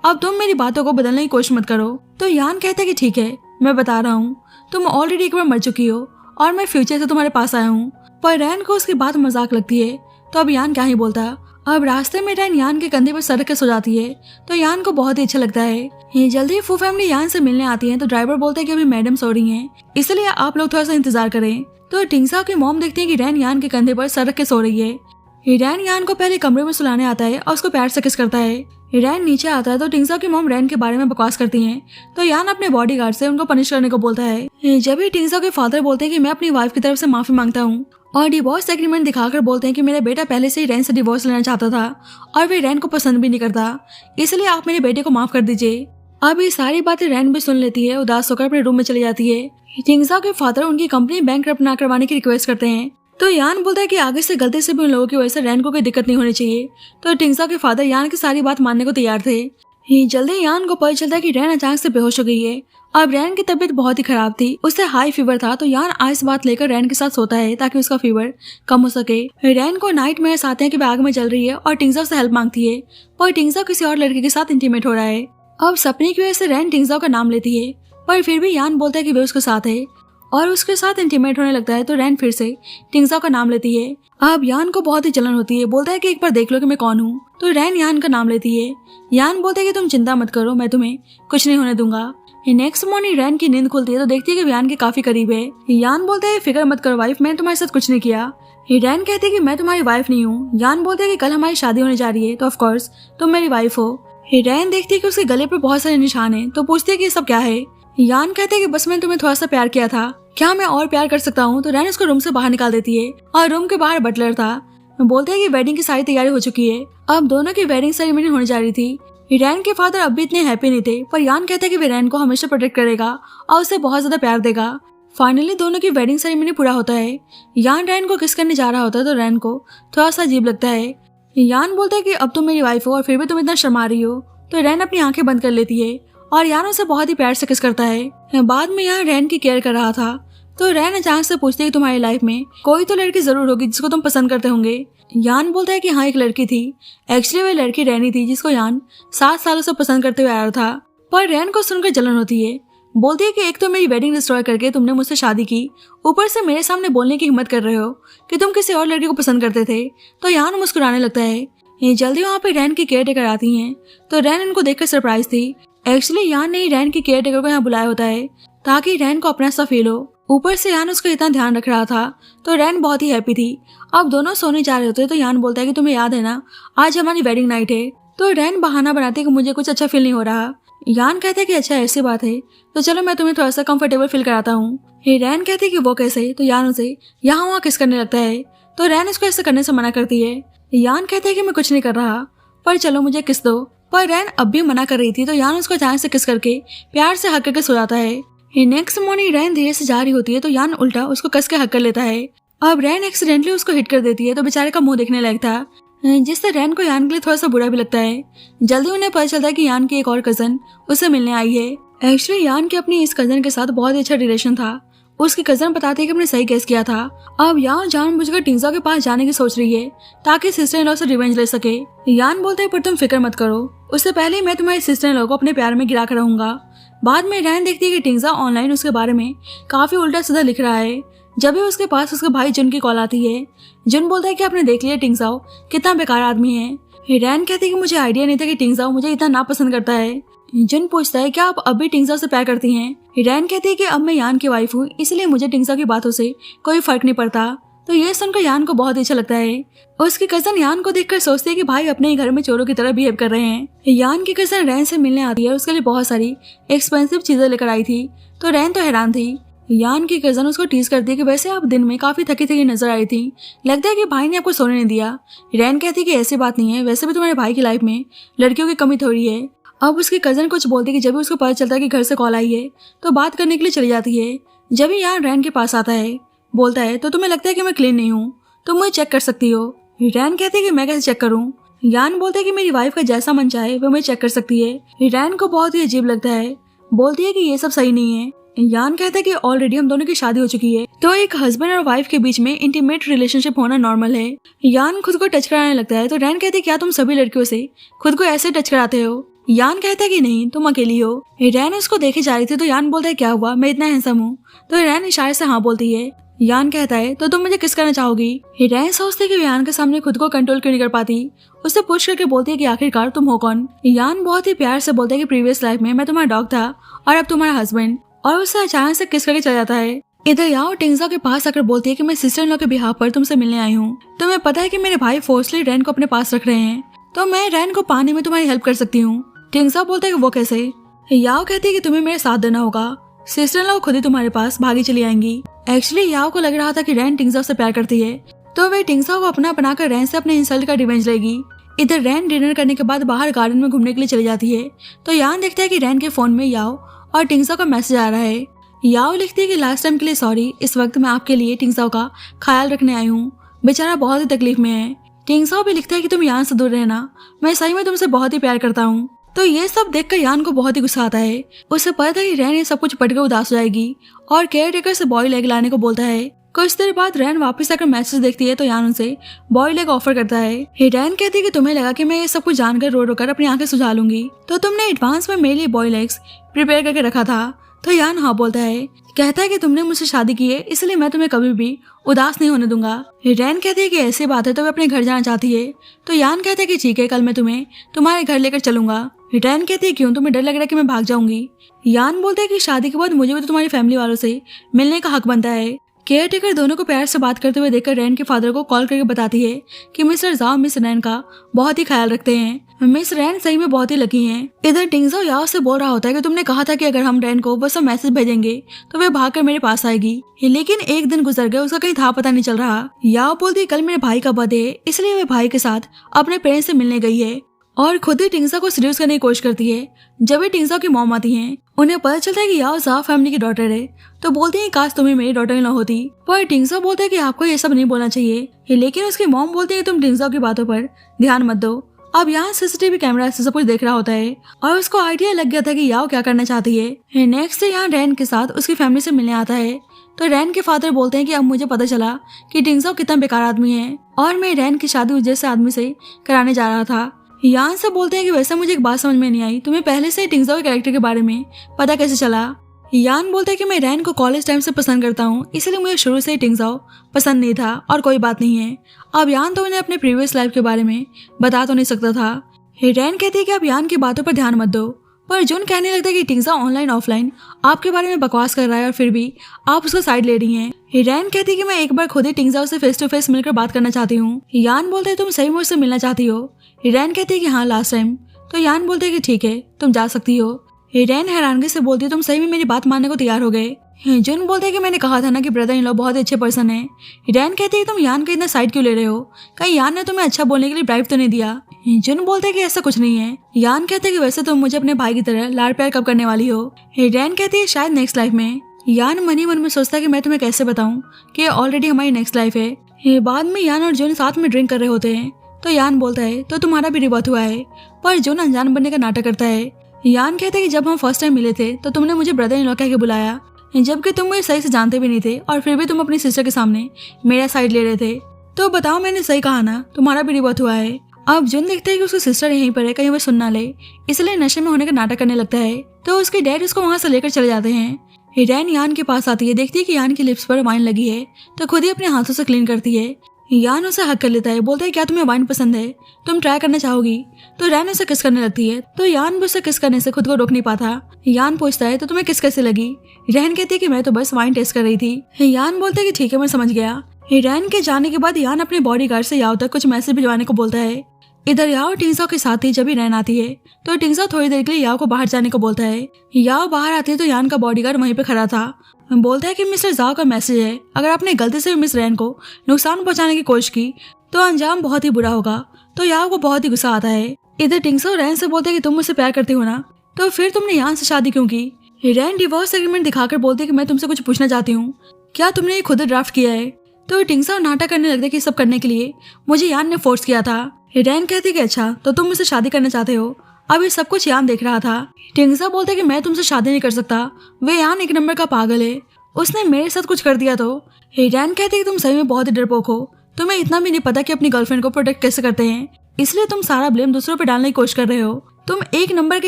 अब तुम मेरी बातों को बदलने की कोशिश मत करो। तो यान कहता है कि ठीक है, मैं बता रहा हूँ, तुम ऑलरेडी एक बार मर चुकी हो और मैं फ्यूचर से तुम्हारे पास आया हूँ। पर रैन को उसकी बात मजाक लगती है, तो अब यान क्या ही बोलता। अब रास्ते में रैन यान के कंधे पर सर रख के सो जाती है, तो यान को बहुत ही अच्छा लगता है। जल्दी फू फैमिली यान से मिलने आती है, तो ड्राइवर बोलता है कि अभी मैडम सो रही हैं, इसलिए आप लोग थोड़ा सा इंतजार करें। तो टिंगजाओ की मॉम देखती है कि रैन यान के कंधे पर सर रख के सो रही है। रैन यान को पहले कमरे में सुलाने आता है और उसको प्यार से किस करता है। रैन नीचे आता है तो टिंगजाओ की मॉम रैन के बारे में बकवास करती हैं, तो यान अपने बॉडीगार्ड से उनको पनिश करने को बोलता है। जब भी टिंगजाओ के फादर बोलते हैं कि मैं अपनी वाइफ की तरफ से माफी मांगता हूँ, और डिवोर्स एग्रीमेंट दिखाकर बोलते हैं कि मेरा बेटा पहले से ही रैन से डिवोर्स लेना चाहता था और वे रैन को पसंद भी नहीं करता, इसलिए आप मेरे बेटे को माफ कर दीजिए। अब ये सारी बातें रैन भी सुन लेती है, उदास होकर अपने रूम में चली जाती है। टिंगजाओ के फादर उनकी कंपनी बैंकरप्ट ना करवाने की रिक्वेस्ट करते हैं, तो यान बोलता है कि आगे से गलती से भी उन लोगों की वजह से रैन को कोई दिक्कत नहीं होनी चाहिए। तो टिंगजाओ के फादर यान की सारी बात मानने को तैयार थे। जल्दी यान को पता चलता है कि रैन अचानक से बेहोश हो गई है। अब रैन की तबीयत बहुत ही खराब थी, उससे हाई फीवर था, तो यान आइस बात लेकर रैन के साथ सोता है ताकि उसका फीवर कम हो सके। रैन को नाइट मेयर्स आते हैं कि बैग में जल रही है और टिंगजाओ से हेल्प मांगती है, पर टिंगजाओ किसी और लड़के के साथ इंटीमेट हो रहा है। अब सपने की वजह से रैन टिंगजाओ का नाम लेती है, पर फिर भी यान बोलता है कि वे उसके साथ है और उसके साथ इंटीमेट होने लगता है तो रैन फिर से टिंगजाओ का नाम लेती है। अब यान को बहुत ही जलन होती है, बोलता है कि एक बार देख लो कि मैं कौन हूँ। तो रैन यान का नाम लेती है। यान बोलता है कि तुम चिंता मत करो, मैं तुम्हें कुछ नहीं होने दूंगा। नेक्स्ट मॉर्निंग रैन की नींद खुलती है तो देखती है कि यान के काफी करीब है। यान बोलता है फिक्र मत करो वाइफ, मैंने तुम्हारे साथ कुछ नहीं किया। रैन कहती है कि मैं तुम्हारी वाइफ नहीं हूँ। यान बोलते है कि कल हमारी शादी होने जा रही है तो ऑफ कोर्स तुम मेरी वाइफ हो। रैन देखती है कि उसके गले पर बहुत सारे निशान हैं तो पूछती है कि ये सब क्या है। यान कहते हैं कि बस मैंने तुम्हें थोड़ा सा प्यार किया था, क्या मैं और प्यार कर सकता हूँ। तो रैन उसको रूम से बाहर निकाल देती है और रूम के बाहर बटलर था। बोलते हैं कि वेडिंग की सारी तैयारी हो चुकी है, अब दोनों की वेडिंग सेरेमनी होने जा रही थी। रैन के फादर अब भी इतने हैप्पी नहीं थे, पर यान कहता है कि वे रैन को हमेशा प्रोटेक्ट करेगा और उसे बहुत ज्यादा प्यार देगा। फाइनली दोनों की वेडिंग सेरेमनी पूरा होता है। यान रैन को किस करने जा रहा होता है तो रैन को थोड़ा सा अजीब लगता है। यान बोलता है कि अब तुम मेरी वाइफ हो और फिर भी तुम इतना शर्मा रही हो। तो रैन अपनी आंखें बंद कर लेती है और यान उसे बहुत ही प्यार से किस करता है। बाद में यान रैन की केयर कर रहा था तो रैन अचानक से पूछती है कि तुम्हारी लाइफ में कोई तो लड़की जरूर होगी जिसको तुम पसंद करते होंगे। यान बोलता है कि हाँ एक लड़की थी, एक्चुअली वह लड़की रैनी थी जिसको यान 7 सालों से पसंद करते हुए आ रहा था। पर रैन को सुनकर जलन होती है, बोलती है कि एक तो मेरी वेडिंग डिस्ट्रॉय करके तुमने मुझसे शादी की, ऊपर से मेरे सामने बोलने की हिम्मत कर रहे हो कि तुम किसी और लड़की को पसंद करते थे। तो यान मुस्कुराने लगता है। जल्दी वहाँ पे रैन की केयर टेकर आती हैं तो रैन इनको देखकर सरप्राइज थी। एक्चुअली यान ने रैन की केयर टेकर को यहाँ बुलाया होता है ताकि रैन को अपना सा फील हो। ऊपर से यान उसको इतना ध्यान रख रहा था तो रैन बहुत ही हैप्पी थी। अब दोनों सोने जा रहे होते तो यान बोलता है कि तुम्हें याद है ना, आज हमारी वेडिंग नाइट है। तो रैन बहाना बनाती है कि मुझे कुछ अच्छा फील नहीं हो रहा। यान कहता है कि अच्छा ऐसी बात है तो चलो मैं तुम्हें थोड़ा सा कंफर्टेबल फील कराता हूँ। रैन कहती है कि वो कैसे। तो यान उसे यहाँ वहाँ किस करने लगता है तो रैन उसको ऐसा करने से मना करती है। यान कहता है कि मैं कुछ नहीं कर रहा, पर चलो मुझे किस दो। पर रैन अब भी मना कर रही थी तो यान उसको अचानक से किस करके प्यार से हक करके सो जाता है। नेक्स्ट मॉर्निंग रैन धीरे से जा रही होती है तो यान उल्टा उसको कस के हक कर लेता है। अब रैन एक्सीडेंटली उसको हिट कर देती है तो बेचारे का मुंह देखने लायक था, जिससे रैन को यान के लिए थोड़ा सा बुरा भी लगता है। जल्दी उन्हें पता चलता है कि यान की एक और कजन उसे मिलने आई है। एक्चुअली यान के अपनी इस कजन के साथ बहुत ही अच्छा रिलेशन था। उसकी कजन बताती है कि हमने सही केस किया था। अब यान जानबूझकर टिंगजाओ के पास जाने की सोच रही है ताकि सिस्टर इन लॉ से रिवेंज ले सके। यान बोलते है पर तुम फिक्र मत करो, उससे पहले मैं तुम्हारी सिस्टर इन लॉ को अपने प्यार में गिरा कर रहूंगा। बाद में रैन देखती है कि टिंगजाओ ऑनलाइन उसके बारे में काफी उल्टा सीधा लिख रहा है। जब भी उसके पास उसके भाई जुन की कॉल आती है, जुन बोलता है कि आपने देख लिया टिंगजाओ कितना बेकार आदमी है। रैन कहती है कि मुझे आइडिया नहीं था कि टिंगजाओ मुझे इतना नापसंद करता है। जुन पूछता है क्या आप अब भी टिंगजाओ से प्यार करती हैं। रैन कहती है कि अब मैं यान की वाइफ हूँ इसलिए मुझे टिंगजाओ की बातों से कोई फर्क नहीं पड़ता। तो ये सुनकर यान को बहुत अच्छा लगता है। उसकी कजन यान को देखकर सोचती है कि भाई अपने ही घर में चोरों की तरह बिहेव कर रहे हैं। यान की कजन रैन से मिलने आती है, उसके लिए बहुत सारी एक्सपेंसिव चीजें लेकर आई थी। तो रैन तो हैरान थी। यान की कजन उसको टीज करती है कि वैसे आप दिन में काफी थकी थकी नजर आ रही थी, लगता है कि भाई ने आपको सोने नहीं दिया। रैन कहती है कि ऐसी बात नहीं है, वैसे भी तुम्हारे भाई की लाइफ में लड़कियों की कमी थोड़ी है। अब उसकी कजन कुछ बोलती है कि जब भी उसको पता चलता है कि घर से कॉल आई है तो बात करने के लिए चली जाती है। जब भी यान रैन के पास आता है बोलता है तो तुम्हें लगता है कि मैं क्लीन नहीं हूँ, तुम मुझे चेक कर सकती हो। रैन कहती है कि मैं कैसे चेक करूँ। यान बोलता है कि मेरी वाइफ का जैसा मन चाहे वो मुझे चेक कर सकती है। रैन को बहुत ही अजीब लगता है, बोलती है कि ये सब सही नहीं है। यान कहता है कि ऑलरेडी हम दोनों की शादी हो चुकी है तो एक हस्बैंड और वाइफ के बीच में इंटीमेट रिलेशनशिप होना नॉर्मल है। यान खुद को टच कराने लगता है तो रैन कहती है क्या तुम सभी लड़कियों से खुद को ऐसे टच कराते हो। यान कहता है कि नहीं तुम अकेली हो। रैन उसको देखे जा रही थी तो यान बोलता है क्या हुआ, मैं इतना हैंडसम हूँ। तो रैन इशारे से हाँ बोलती है। यान कहता है तो तुम मुझे किस करना चाहोगी। रैन सोचती है कि यान के सामने खुद को कंट्रोल क्यों नहीं कर पाती। उससे पूछ करके बोलती है कि आखिरकार तुम हो कौन। यान बहुत ही प्यार से बोलता है कि प्रीवियस लाइफ में मैं तुम्हारा डॉग था और अब तुम्हारा हस्बैंड, और उससे अचानक से किस करके चला जाता है। इधर याओ टिंगजाओ के पास आकर बोलती है कि मैं सिस्टर इन लॉ के बिहाफ पर तुमसे मिलने आई हूँ। तुम्हें पता है कि मेरे भाई फोर्सली रैन को अपने पास रख रहे हैं, तो मैं रैन को पाने में तुम्हारी हेल्प कर सकती हूँ। टिंगजाओ बोलता है कि वो कैसे। याओ कहती है कि तुम्हें मेरे साथ देना होगा, सिस्टर इन लॉ खुद ही तुम्हारे पास भागी चली आएंगी। एक्चुअली याओ को लग रहा था कि रैन टिंगजाओ से प्यार करती है तो वे टिंगजाओ को अपना बनाकर रैन से अपने इंसल्ट का रिवेंज लेगी। इधर रैन डिनर करने के बाद बाहर गार्डन में घूमने के लिए चली जाती है तो यान देखता है कि रैन के फोन में याओ और टिंगजाओ का मैसेज आ रहा है। याओ लिखती है कि लास्ट टाइम के लिए सॉरी, इस वक्त मैं आपके लिए टिंगजाओ का ख्याल रखने आई हूँ, बेचारा बहुत ही तकलीफ में है। टिंगजाओ भी लिखता है कि तुम यान से दूर रहना, मैं सही में तुमसे बहुत ही प्यार करता हूँ। तो ये सब देखकर यान को बहुत ही गुस्सा आता है। उसे पता था कि रैन ये सब कुछ पढ़कर उदास हो जाएगी और केयर टेकर से बॉयल्ड एग लाने को बोलता है। कुछ देर बाद रैन वापस आकर मैसेज देखती है तो यान उनसे बॉयल्ड एग ऑफर करता है। रैन कहती है कि तुम्हें लगा कि मैं ये सब कुछ जानकर रो रो कर अपनी आंखें सुझा लूंगी, तो तुमने एडवांस में मेरे लिए बॉयल्ड एग्स प्रिपेयर करके रखा था तो यान हाँ बोलता है, कहता है कि तुमने मुझसे शादी की है इसलिए मैं तुम्हें कभी भी उदास नहीं होने दूंगा। रैन कहती है कि ऐसी बात है तो वे अपने घर जाना चाहती है। तो यान कहता है कि ठीक है, कल मैं तुम्हें तुम्हारे घर लेकर चलूंगा। रैन कहती है क्यों, तुम्हें डर लग रहा है कि मैं भाग जाऊंगी। यान बोलता है कि शादी के बाद मुझे भी तो तुम्हारी फैमिली वालों से मिलने का हक बनता है। केयर टेकर दोनों को प्यार से बात करते हुए देखकर रैन के फादर को कॉल करके बताती है कि मिस्टर जाओ मिस रैन का बहुत ही ख्याल रखते हैं। मिस रैन सही में बहुत ही लकी हैं। इधर टिंगजाओ याओ से बोल रहा होता है कि तुमने कहा था कि अगर हम रैन को बस मैसेज भेजेंगे तो वे भागकर मेरे पास आएगी, लेकिन एक दिन गुजर गया, उसका कहीं था पता नहीं चल रहा। याओ बोलती कल मेरे भाई का बर्थडे है इसलिए वे भाई के साथ अपने पेरेंट्स से मिलने गई है और खुद ही टिंगजा को सीरियस करने की कोशिश करती है। जब भी टिंगजा की मॉम आती हैं, उन्हें पता चलता है कि याओ जाओ फैमिली की डॉटर है, तो बोलती है काश तुम्हें मेरी डॉटर न होती। पर टिंगजा बोलता है कि आपको ये सब नहीं बोलना चाहिए, लेकिन उसकी मॉम बोलती है कि तुम टिंगजा की बातों पर ध्यान मत दो। अब यहाँ सीसीटीवी कैमरा से सब कुछ देख रहा होता है और उसको आइडिया लग गया था कि याओ क्या करना चाहती है। नेक्स्ट डे यहाँ रैन के साथ उसकी फैमिली से मिलने आता है। तो रैन के फादर बोलते हैं कि अब मुझे पता चला कि टिंगजाओ कितना बेकार आदमी है और मैं रैन की शादी उस जैसे आदमी से कराने जा रहा था। यान से बोलते हैं कि वैसे मुझे एक बात समझ में नहीं आई, तुम्हें पहले से टिंगजाओ के कैरेक्टर के बारे में पता कैसे चला। यान बोलता है कि मैं रैन को कॉलेज टाइम से पसंद करता हूँ, इसलिए मुझे शुरू से ही टिंगजाओ पसंद नहीं था और कोई बात नहीं है। अब यान तो उन्हें अपने प्रीवियस लाइफ के बारे में बता तो नहीं सकता था। रैन कहती है कि आप यान की बातों पर ध्यान मत दो, पर जुन कहने लगता है कि टिंगजाओ ऑनलाइन ऑफलाइन आपके बारे में बकवास कर रहा है और फिर भी आप उसका साइड ले रही हैं। रैन कहती है कि मैं एक बार खुद ही टिंगजाओ से फेस टू फेस मिलकर बात करना चाहती हूँ। यान बोलते है तुम सही मुझसे मिलना चाहती हो। रैन कहती है कि हाँ लास्ट टाइम। तो यान बोलते है कि ठीक है तुम जा सकती हो। रैन हैरानगी से बोलती है तुम सही में मेरी बात मानने को तैयार हो गए। जुन बोलते है कि मैंने कहा था ना कि ब्रदर इन लॉ बहुत अच्छे पर्सन है। रैन कहती है तुम यान का इतना साइड क्यों ले रहे हो, कहीं यान ने तुम्हें अच्छा बोलने के लिए ब्राइब तो नहीं दिया। जुन बोलते है कि ऐसा कुछ नहीं है। यान कहते है कि वैसे तुम मुझे अपने भाई की तरह लाड़ प्यार कब करने वाली हो। रैन कहती है शायद नेक्स्ट लाइफ में। यान मन ही मन में सोचता है कि मैं तुम्हें कैसे बताऊं कि ऑलरेडी हमारी नेक्स्ट लाइफ है। बाद में यान और जुन साथ में ड्रिंक कर रहे होते हैं। तो यान बोलता है तो तुम्हारा भी रिबर्थ हुआ है, पर जुन अनजान बनने का नाटक करता है। यान कहते हैं कि जब हम फर्स्ट टाइम मिले थे तो तुमने मुझे ब्रदर इन लॉ कह के बुलाया, जबकि तुम मुझे सही से जानते भी नहीं थे और फिर भी तुम अपनी सिस्टर के सामने मेरा साइड ले रहे थे। तो बताओ मैंने सही कहा ना, तुम्हारा भी रिबर्थ हुआ है। अब जुन देखते है कि उसकी सिस्टर यहीं पर है, कहीं वो सुन ना ले, इसलिए नशे में होने का नाटक करने लगता है। तो उसके डैड उसको वहां से लेकर चले जाते हैं। रैन यान के पास आती है, देखती है कि यान की लिप्स पर वाइन लगी है, तो खुद ही अपने हाथों से क्लीन करती है। यान उसे हक कर लेता है, बोलता है क्या तुम्हें वाइन पसंद है, तुम ट्राई करना चाहोगी। तो रैन उसे किस करने लगती है, तो यान भी उसे किस करने से खुद को रोक नहीं पाता। यान पूछता है तो तुम्हें किस कैसे लगी। रैन कहती है कि मैं तो बस वाइन टेस्ट कर रही थी। यान बोलता है कि ठीक है मैं समझ गया। रैन के जाने के बाद यान अपने बॉडीगार्ड से याओ तक कुछ मैसेज भिजवाने को बोलता है। इधर याओ टिंगजाओ के साथ ही जब भी रैन आती है तो टिंगजाओ थोड़ी देर के लिए याओ को बाहर जाने को बोलता है। याओ बाहर आती है तो यान का बॉडीगार्ड वहीं पे खड़ा था। बोलता है कि मिस्टर जाओ का मैसेज है, अगर आपने गलती से मिस रैन को नुकसान पहुंचाने की कोशिश की तो अंजाम बहुत ही बुरा होगा। तो याओ को बहुत ही गुस्सा आता है। इधर टिंगजाओ रैन से बोलते है कि तुम मुझसे प्यार करती हो ना, तो फिर तुमने यान से शादी क्यों की। रैन डिवोर्स एग्रीमेंट दिखाकर बोलती है कि मैं तुमसे कुछ पूछना चाहती हूँ, क्या तुमने ये खुद ड्राफ्ट किया है। तो टिंगजाओ नाटक करने लगता है कि सब करने के लिए मुझे यान ने फोर्स किया था। रैन कहती है कि अच्छा तो तुम मुझसे शादी करना चाहते हो। अब ये सब कुछ यान देख रहा था। टिंगजाओ बोलता है कि मैं तुमसे शादी नहीं कर सकता, वे यान एक नंबर का पागल है, उसने मेरे साथ कुछ कर दिया तो। रैन कहती है कि तुम सही में बहुत ही डरपोक हो, तुम्हें इतना भी नहीं पता कि अपनी गर्लफ्रेंड को प्रोटेक्ट कैसे करते हैं, इसलिए तुम सारा ब्लेम दूसरों पर डालने की कोशिश कर रहे हो। तुम एक नंबर के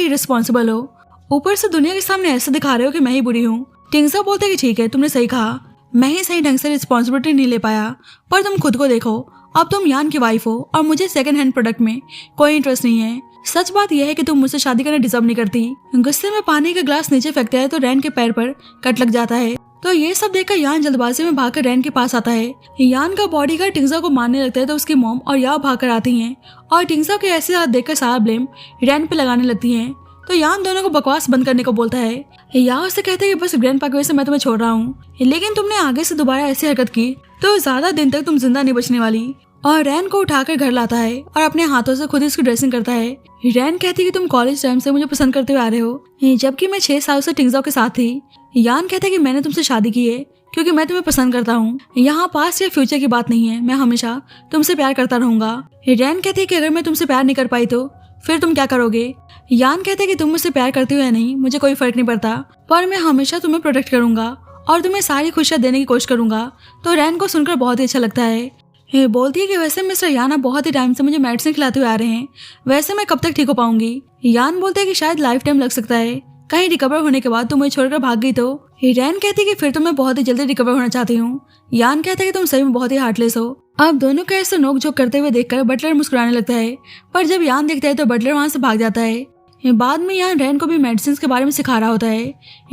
इररिस्पॉन्सिबल हो, ऊपर से दुनिया के सामने ऐसे दिखा रहे हो कि मैं ही बुरी हूँ। टिंगजाओ बोलते है कि ठीक है तुमने सही कहा, मैं ही सही ढंग से रिस्पॉन्सिबिलिटी नहीं ले पाया, पर तुम खुद को देखो, अब तुम यान की वाइफ हो और मुझे सेकंड हैंड प्रोडक्ट में कोई इंटरेस्ट नहीं है। सच बात यह है कि तुम मुझसे शादी करना डिजर्व नहीं करती। गुस्से में पानी का ग्लास नीचे फेंकता है तो रैन के पैर पर कट लग जाता है। तो ये सब देखकर यान जल्दबाजी में भागकर रैन के पास आता है। यान का बॉडीगार्ड टिंगजाओ को मारने लगता है तो उसकी मॉम और याओ भागकर आती हैं और टिंगजाओ के ऐसे हाथ देखकर सारा ब्लेम रैन पे लगाने लगती हैं। तो यान दोनों को बकवास बंद करने को बोलता है। याओ से कहते हैं कि बस ग्रैंडपा की वजह से मैं तुम्हें छोड़ रहा हूँ, लेकिन तुमने आगे से दोबारा ऐसी हरकत की तो ज्यादा दिन तक तुम जिंदा नहीं बचने वाली। और रैन को उठाकर घर लाता है और अपने हाथों से खुद ही उसकी ड्रेसिंग करता है। रैन कहती है कि तुम कॉलेज टाइम से मुझे पसंद करते हुए आ रहे हो, जबकि मैं 6 साल से टिंगजाओ के साथ थी। यान कहता है कि मैंने तुमसे शादी की है क्योंकि मैं तुम्हें पसंद करता हूँ, यहाँ पास्ट या फ्यूचर की बात नहीं है, मैं हमेशा तुमसे प्यार करता रहूंगा। रैन कहती है कि अगर मैं तुमसे प्यार नहीं कर पाई तो फिर तुम क्या करोगे। यान कहते हैं कि तुम मुझसे प्यार करते हो या नहीं मुझे कोई फर्क नहीं पड़ता, पर मैं हमेशा तुम्हें प्रोटेक्ट करूंगा और तुम्हें सारी खुशियां देने की कोशिश करूंगा। तो रैन को सुनकर बहुत ही अच्छा लगता है। बोलती है कि वैसे मिस्टर यान आप बहुत ही टाइम से मुझे मेडिसिन खिलाते हुए आ रहे हैं, वैसे मैं कब तक ठीक हो पाऊंगी। यान बोलते है कि शायद लाइफ टाइम लग सकता है, कहीं रिकवर होने के बाद तुम मुझे छोड़कर भाग गई तो रैन कहती है कि फिर तो मैं बहुत ही जल्दी रिकवर होना चाहती हूँ। यान कहता है कि तुम सही में बहुत ही हार्टलेस हो। अब दोनों का ऐसे नोक झोंक करते हुए देखकर बटलर मुस्कुराने लगता है, पर जब यान देखता है तो बटलर वहां से भाग जाता है। बाद में यान रैन को भी मेडिसिन के बारे में सिखा रहा होता है।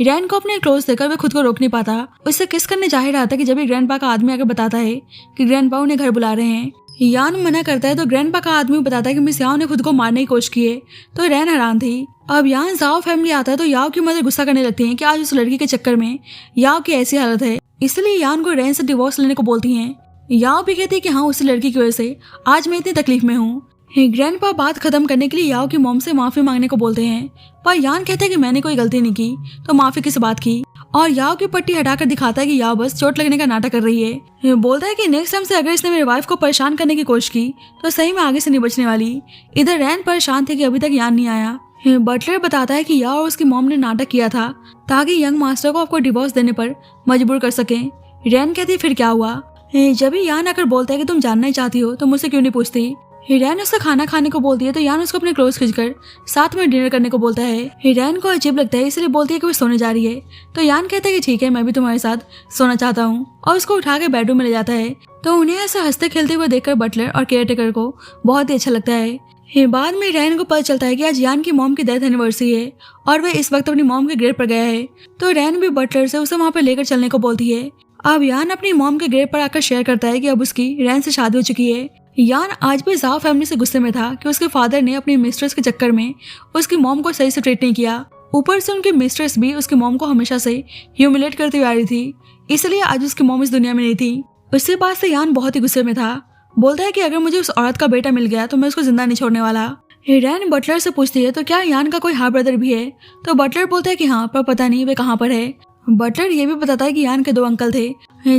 रैन को अपने क्लोज देखकर वह खुद को रोक नहीं पाता, उससे किस करने जा ही रहा था कि जब ग्रैंडपा का आदमी आकर बताता है कि ग्रैंडपा उन्हें घर बुला रहे हैं। यान मना करता है तो ग्रैंडपा का आदमी बताता है कि मिस याओ ने खुद को मारने की कोशिश की है, तो रैन हैरान थी। अब यान जाओ फैमिली आता है तो याओ की मदर गुस्सा करने लगती है कि आज उस लड़की के चक्कर में याओ की ऐसी हालत है, इसलिए यान को रैन से डिवोर्स लेने को बोलती हैं। याओ भी कहती है कि हाँ, उसी लड़की की वजह से आज मैं इतनी तकलीफ में हूँ। ग्रैंडपा बात खत्म करने के लिए याओ की मॉम से माफी मांगने को बोलते हैं, पर यान कहता है कि मैंने कोई गलती नहीं की तो माफी किस बात की, और याओ की पट्टी हटाकर दिखाता है कि याओ बस चोट लगने का नाटक कर रही है। बोलता है कि नेक्स्ट टाइम से अगर इसने मेरी वाइफ को परेशान करने की कोशिश की तो सही में आगे से नहीं बचने वाली। इधर रैन परेशान थे कि अभी तक यान नहीं आया। बटलर बताता है कि याओ और उसकी मॉम ने नाटक किया था ताकि यंग मास्टर को आपको डिवोर्स देने पर मजबूर कर सके। रैन कहती है फिर क्या हुआ। जब भी यान आकर बोलता है कि तुम जानना ही चाहती हो तो मुझसे क्यों नहीं पूछती। रैन उसका खाना खाने को बोलती है तो यान उसको अपने क्लोज खींचकर साथ में डिनर करने को बोलता है। रैन को अजीब लगता है इसलिए बोलती है कि वो सोने जा रही है, तो यान कहता है कि ठीक है, मैं भी तुम्हारे साथ सोना चाहता हूँ, और उसको उठा के बेडरूम में ले जाता है। तो उन्हें ऐसे हंसते खेलते हुए देखकर बटलर और केयरटेकर को बहुत ही अच्छा लगता है। बाद में रैन को पता चलता है कि आज यान की मॉम की डेथ एनिवर्सरी है और वह इस वक्त अपनी मॉम के ग्रेव पर गया है, तो रैन भी बटलर से उसे वहाँ पर लेकर चलने को बोलती है। अब यान अपनी मॉम के ग्रेव पर आकर शेयर करता है कि अब उसकी रैन से शादी हो चुकी है। यान आज भी जाओ फैमिली से गुस्से में था कि उसके फादर ने अपनी मिस्ट्रेस के चक्कर में उसकी मॉम को सही से ट्रीट नहीं किया, ऊपर से उनकी मिस्ट्रेस भी उसकी मॉम को हमेशा से ह्यूमिलेट करती हुई आ रही थी, इसलिए आज उसकी मॉम इस दुनिया में नहीं थी। उसके बाद से यान बहुत ही गुस्से में था, बोलता है कि अगर मुझे उस औरत का बेटा मिल गया तो मैं उसको जिंदा नहीं छोड़ने वाला। रैन बटलर से पूछती है तो क्या यान का कोई हाफ ब्रदर भी है, तो बटलर बोलता है कि हाँ, पर पता नहीं वे कहाँ पर है। बटलर ये भी बताता है कि यान के 2 अंकल थे,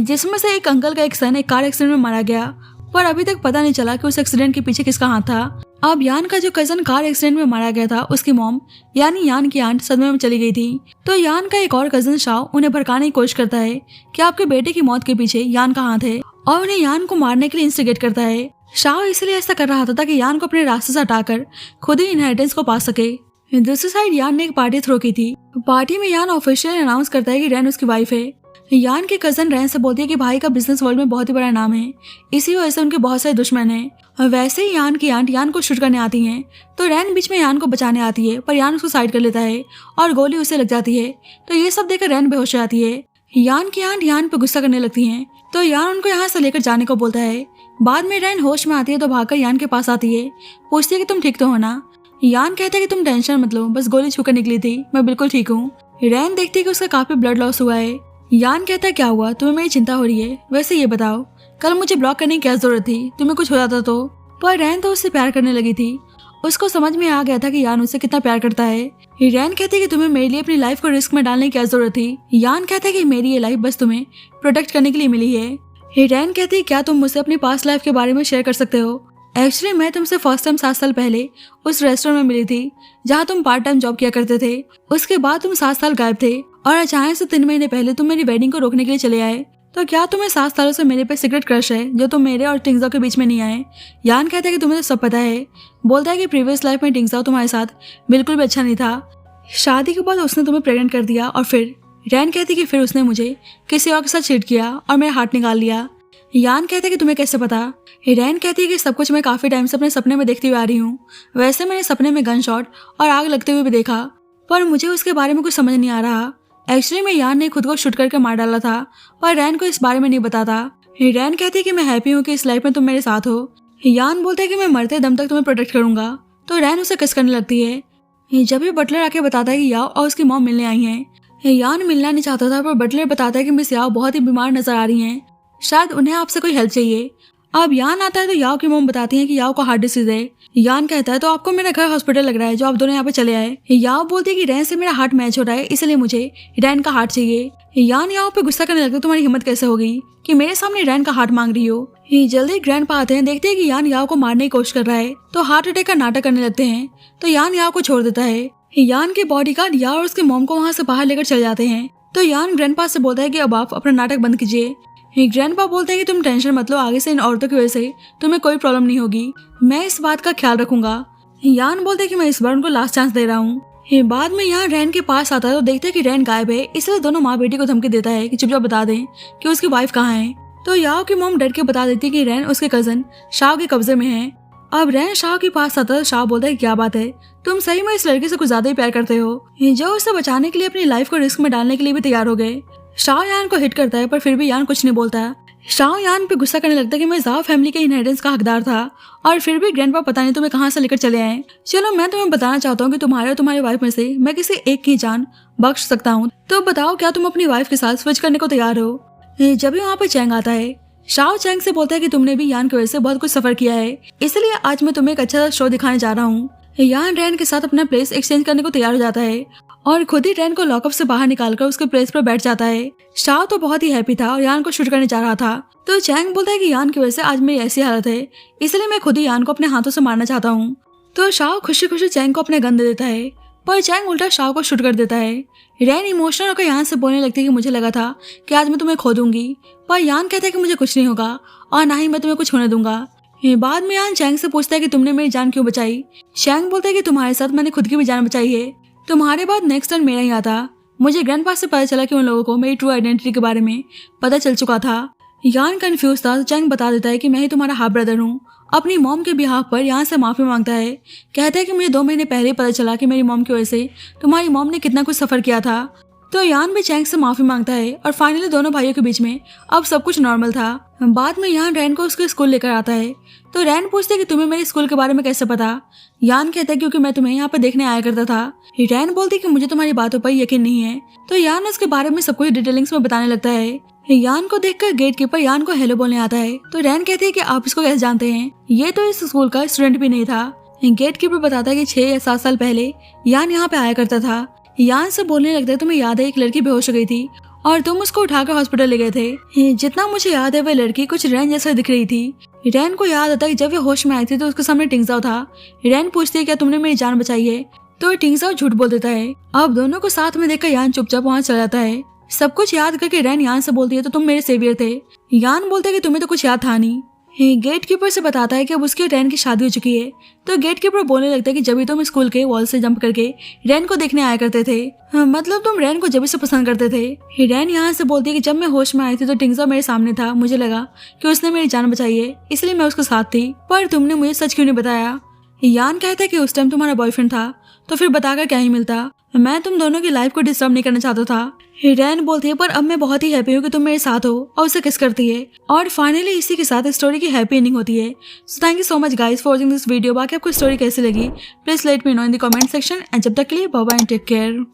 जिसमें से एक अंकल का एक सन एक कार एक्सीडेंट में मारा गया, पर अभी तक पता नहीं चला कि उस एक्सीडेंट के पीछे किसका हाथ था। अब यान का जो कजन कार एक्सीडेंट में मारा गया था उसकी मॉम यानी यान की आंट सदमे में चली गई थी, तो यान का एक और कजन शाओ उन्हें भड़काने की कोशिश करता है कि आपके बेटे की मौत के पीछे यान का हाथ है, और उन्हें यान को मारने के लिए इंस्टिगेट करता है। शाओ इसलिए ऐसा कर रहा था ताकि यान को अपने रास्ते से हटाकर खुद ही इनहेरिटेंस को पा सके। दूसरी साइड यान ने एक पार्टी थ्रो की थी। पार्टी में यान ऑफिशियल अनाउंस करता है कि रैन उसकी वाइफ है। यान के कजन रैन से बोलती है कि भाई का बिजनेस वर्ल्ड में बहुत ही बड़ा नाम है, इसी वजह से उनके बहुत सारे दुश्मन हैं। वैसे ही यान की आंट यान को शूट करने आती हैं, तो रैन बीच में यान को बचाने आती है, पर यान उसको साइड कर लेता है और गोली उसे लग जाती है। तो ये सब देखकर रैन बेहोश हो जाती है। यान की आंट यान पर गुस्सा करने लगती हैं, तो यान उनको यहाँ से लेकर जाने को बोलता है। बाद में रैन होश में आती है तो भागकर यान के पास आती है, पूछती है कि तुम ठीक तो हो ना। यान कहता है कि तुम टेंशन मत लो, बस गोली छूकर निकली थी, मैं बिल्कुल ठीक हूँ। रैन देखती है कि उसका काफी ब्लड लॉस हुआ है। यान कहता है क्या हुआ, तुम्हें मेरी चिंता हो रही है, वैसे ये बताओ कल मुझे ब्लॉक करने की क्या जरूरत थी, तुम्हें कुछ हो जाता तो। पर रैन तो उससे प्यार करने लगी थी, उसको समझ में आ गया था कि यान उससे कितना प्यार करता है। रैन कहती है कि तुम्हें मेरे लिए अपनी लाइफ को रिस्क में डालने की क्या जरूरत थी। यान कहता है कि मेरी ये लाइफ बस तुम्हें प्रोटेक्ट करने के लिए मिली है। रैन कहती है क्या तुम मुझसे अपनी पास्ट लाइफ के बारे में शेयर कर सकते हो। एक्चुअली मैं तुमसे फर्स्ट टाइम 7 साल पहले उस रेस्टोरेंट में मिली थी जहाँ तुम पार्ट टाइम जॉब किया करते थे। उसके बाद तुम 7 साल गायब थे और अचानक से 3 महीने पहले तुम मेरी वेडिंग को रोकने के लिए चले आए। तो क्या तुम्हें 7 सालों से मेरे पे सीक्रेट क्रश है जो तुम मेरे और टिंगजाओ के बीच में नहीं आए। यान कहता है कि तुम्हें तो सब पता है। बोलता है कि प्रीवियस लाइफ में टिंगजाओ तुम्हारे साथ बिल्कुल भी अच्छा नहीं था, शादी के बाद उसने तुम्हें प्रेग्नेंट कर दिया, और फिर रैन कहती कि फिर उसने मुझे किसी और के साथ चीट किया और मेरा हार्ट निकाल लिया। यान कहते कि तुम्हें कैसे पता। रैन कहती है कि सब कुछ मैं काफी टाइम से अपने सपने में देखती हुई आ रही हूँ। वैसे मैंने सपने में गन शॉट और आग लगते हुए भी देखा, पर मुझे उसके बारे में कुछ समझ नहीं आ रहा। एक्चुअली में यान ने खुद को शूट करके मार डाला था, पर रैन को इस बारे में नहीं बताता। रैन कहती है कि मैं हैप्पी हूँ कि इस लाइफ में तुम मेरे साथ हो। यान बोलता है कि मैं मरते दम तक तुम्हें प्रोटेक्ट करूंगा, तो रैन उसे किस करने लगती है। जब भी बटलर आके बताता है कि याओ और उसकी मॉम मिलने आई हैं। यान मिलना नहीं चाहता था, पर बटलर बताता है कि मिस याओ बहुत ही बीमार नजर आ रही हैं, शायद उन्हें आपसे कोई हेल्प चाहिए। अब यान आता है तो याओ की मॉम बताती है कि याओ को हार्ट डिसीज है। यान कहता है तो आपको मेरा घर हॉस्पिटल लग रहा है जो आप दोनों यहाँ पे चले आए। याओ बोलती है कि रैन से मेरा हार्ट मैच हो रहा है, इसलिए मुझे रैन का हार्ट चाहिए। यान याओ पे गुस्सा करने लगता है, तुम्हारी हिम्मत कैसे हो गई कि मेरे सामने रैन का हार्ट मांग रही हो। जल्दी ग्रैंडपा आते हैं, देखते हैं कि यान याओ को मारने की कोशिश कर रहा है, तो हार्ट अटैक का नाटक करने लगते हैं। तो यान याओ को छोड़ देता है। यान के बॉडीगार्ड याओ और उसके मॉम को वहाँ से बाहर लेकर चले जाते हैं। तो यान ग्रैंडपा से बोलता है कि अब आप अपना नाटक बंद कीजिए। ग्रैंडपा बोलते हैं कि तुम टेंशन मत लो, आगे से इन औरतों की वजह से तुम्हें कोई प्रॉब्लम नहीं होगी, मैं इस बात का ख्याल रखूंगा। यान बोलते हैं कि मैं इस बार उनको लास्ट चांस दे रहा हूँ। बाद में यहाँ रैन के पास आता है तो देखते हैं कि रैन गायब है, इसलिए दोनों माँ बेटी को धमकी देता है कि चुपचाप बता दें कि उसकी वाइफ कहाँ है। तो याओ की मॉम डर के बता देती है कि रैन उसके कजन शाओ के कब्जे में है। अब रैन शाओ के पास आता है तो शाओ बोलता है क्या बात है, तुम सही में इस लड़के से कुछ ज्यादा ही प्यार करते हो, जो उसे बचाने के लिए अपनी लाइफ को रिस्क में डालने के लिए भी तैयार हो गए। शाओ यान को हिट करता है पर फिर भी यान कुछ नहीं बोलता। शाओ यान पे गुस्सा करने लगता है कि मैं जाओ फैमिली के इनहेरिटेंस का हकदार था और फिर भी ग्रैंडपा पता नहीं तुम्हें कहाँ से लेकर चले आए। चलो मैं तुम्हें बताना चाहता हूँ कि तुम्हारे और तुम्हारी वाइफ में से मैं किसी एक की जान बख्श सकता हूँ, तो बताओ क्या तुम अपनी वाइफ के साथ स्विच करने को तैयार हो। जब भी वहाँ पे चैंग आता है, शाओ चैंग से बोलता है कि तुमने भी यान की वजह से बहुत कुछ सफर किया है, इसलिए आज मैं तुम्हें एक अच्छा शो दिखाने जा रहा हूँ। यान रैन के साथ अपना प्लेस एक्सचेंज करने को तैयार हो जाता है और खुद ही रैन को लॉकअप से बाहर निकालकर उसके प्लेस पर बैठ जाता है। शाओ तो बहुत ही हैप्पी था और यान को शूट करने जा रहा था, तो चैंग बोलता है कि यान की वजह से आज मेरी ऐसी हालत है, इसलिए मैं खुद ही यान को अपने हाथों से मारना चाहता हूँ। तो शाओ खुशी खुशी चैंग को अपने गन दे देता है, पर चैंग उल्टा शाओ को शूट कर देता है। रैन इमोशनल होकर यान से बोलने लगती है कि मुझे लगा था कि आज मैं तुम्हें खो दूंगी, पर यान कहता है कि मुझे कुछ नहीं होगा और ना ही मैं तुम्हें कुछ होने दूंगा। बाद में यान चैंग से पूछता है कि तुमने मेरी जान क्यों बचाई। चैंग बोलता है कि तुम्हारे साथ मैंने खुद की भी जान बचाई है, तुम्हारे बाद नेक्स्ट टर्न मेरा ही आता। मुझे ग्रैंडपा से पता चला कि उन लोगों को मेरी ट्रू आइडेंटिटी के बारे में पता चल चुका था। यान कंफ्यूज था तो चैंग बता देता है कि मैं ही तुम्हारा हाफ ब्रदर हूँ। अपनी मॉम के बिहाफ पर यान से माफी मांगता है, कहता है कि मुझे 2 महीने पहले पता चला कि मेरी मॉम की वजह से तुम्हारी मॉम ने कितना कुछ सफर किया था। तो यान भी चैंग से माफी मांगता है और फाइनली दोनों भाइयों के बीच में अब सब कुछ नॉर्मल था। बाद में यान रैन को उसके स्कूल लेकर आता है, तो रैन पूछते है कि तुम्हें मेरे स्कूल के बारे में कैसे पता। यान कहता है क्योंकि मैं तुम्हें यहाँ पर देखने आया करता था। रैन बोलती है कि मुझे तुम्हारी बातों पर यकीन नहीं है, तो यान उसके बारे में सब कुछ डिटेलिंग्स में बताने लगता है। यान को देखकर गेट कीपर यान को हेलो बोलने आता है, तो रैन कहती है कि आप इसको कैसे जानते हैं, ये तो इस स्कूल का स्टूडेंट भी नहीं था। गेट कीपर बताता है कि 6 या 7 साल पहले यान यहाँ पे आया करता था। यान से बोलने लगता है तुम्हें याद है एक लड़की बेहोश हो गई थी और तुम उसको उठाकर हॉस्पिटल ले गए थे। जितना मुझे याद है वह लड़की कुछ रैन जैसा दिख रही थी। रैन को याद आता है कि जब वे होश में आई थी तो उसके सामने टिंगजाओ था। रैन पूछती है क्या तुमने मेरी जान बचाई है, तो टिंगजाओ झूठ बोल देता है। अब दोनों को साथ में देखकर यान चुपचाप वहाँ चला जाता है। सब कुछ याद करके रैन यान से बोलती है तो तुम मेरे सेवियर थे। यान बोलते है कि तुम्हें तो कुछ याद था नहीं। गेट कीपर से बताता है कि अब उसकी रैन की शादी हो चुकी है, तो गेट कीपर बोलने लगता है कि जब भी तुम स्कूल के वॉल से जंप करके रैन को देखने आया करते थे, मतलब तुम रैन को जब से पसंद करते थे। रैन यहाँ से बोलती है कि जब मैं होश में आई थी तो टिंगजाओ मेरे सामने था, मुझे लगा कि उसने मेरी जान बचाई है, इसलिए मैं उसके साथ थी, पर तुमने मुझे सच क्यों नहीं बताया। यान कहता है कि उस टाइम तुम्हारा बॉयफ्रेंड था, तो फिर बताकर क्या ही मिलता, मैं तुम दोनों की लाइफ को डिस्टर्ब नहीं करना चाहता था। रैन बोलती है पर अब मैं बहुत ही हैप्पी हूँ कि तुम मेरे साथ हो, और उसे किस करती है और फाइनली इसी के साथ स्टोरी की हैप्पी एंडिंग होती है। So thank you so much guys for watching this video. बाकी आपको स्टोरी कैसी लगी please let me know in the comment section and जब तक के लिए bye bye and take care.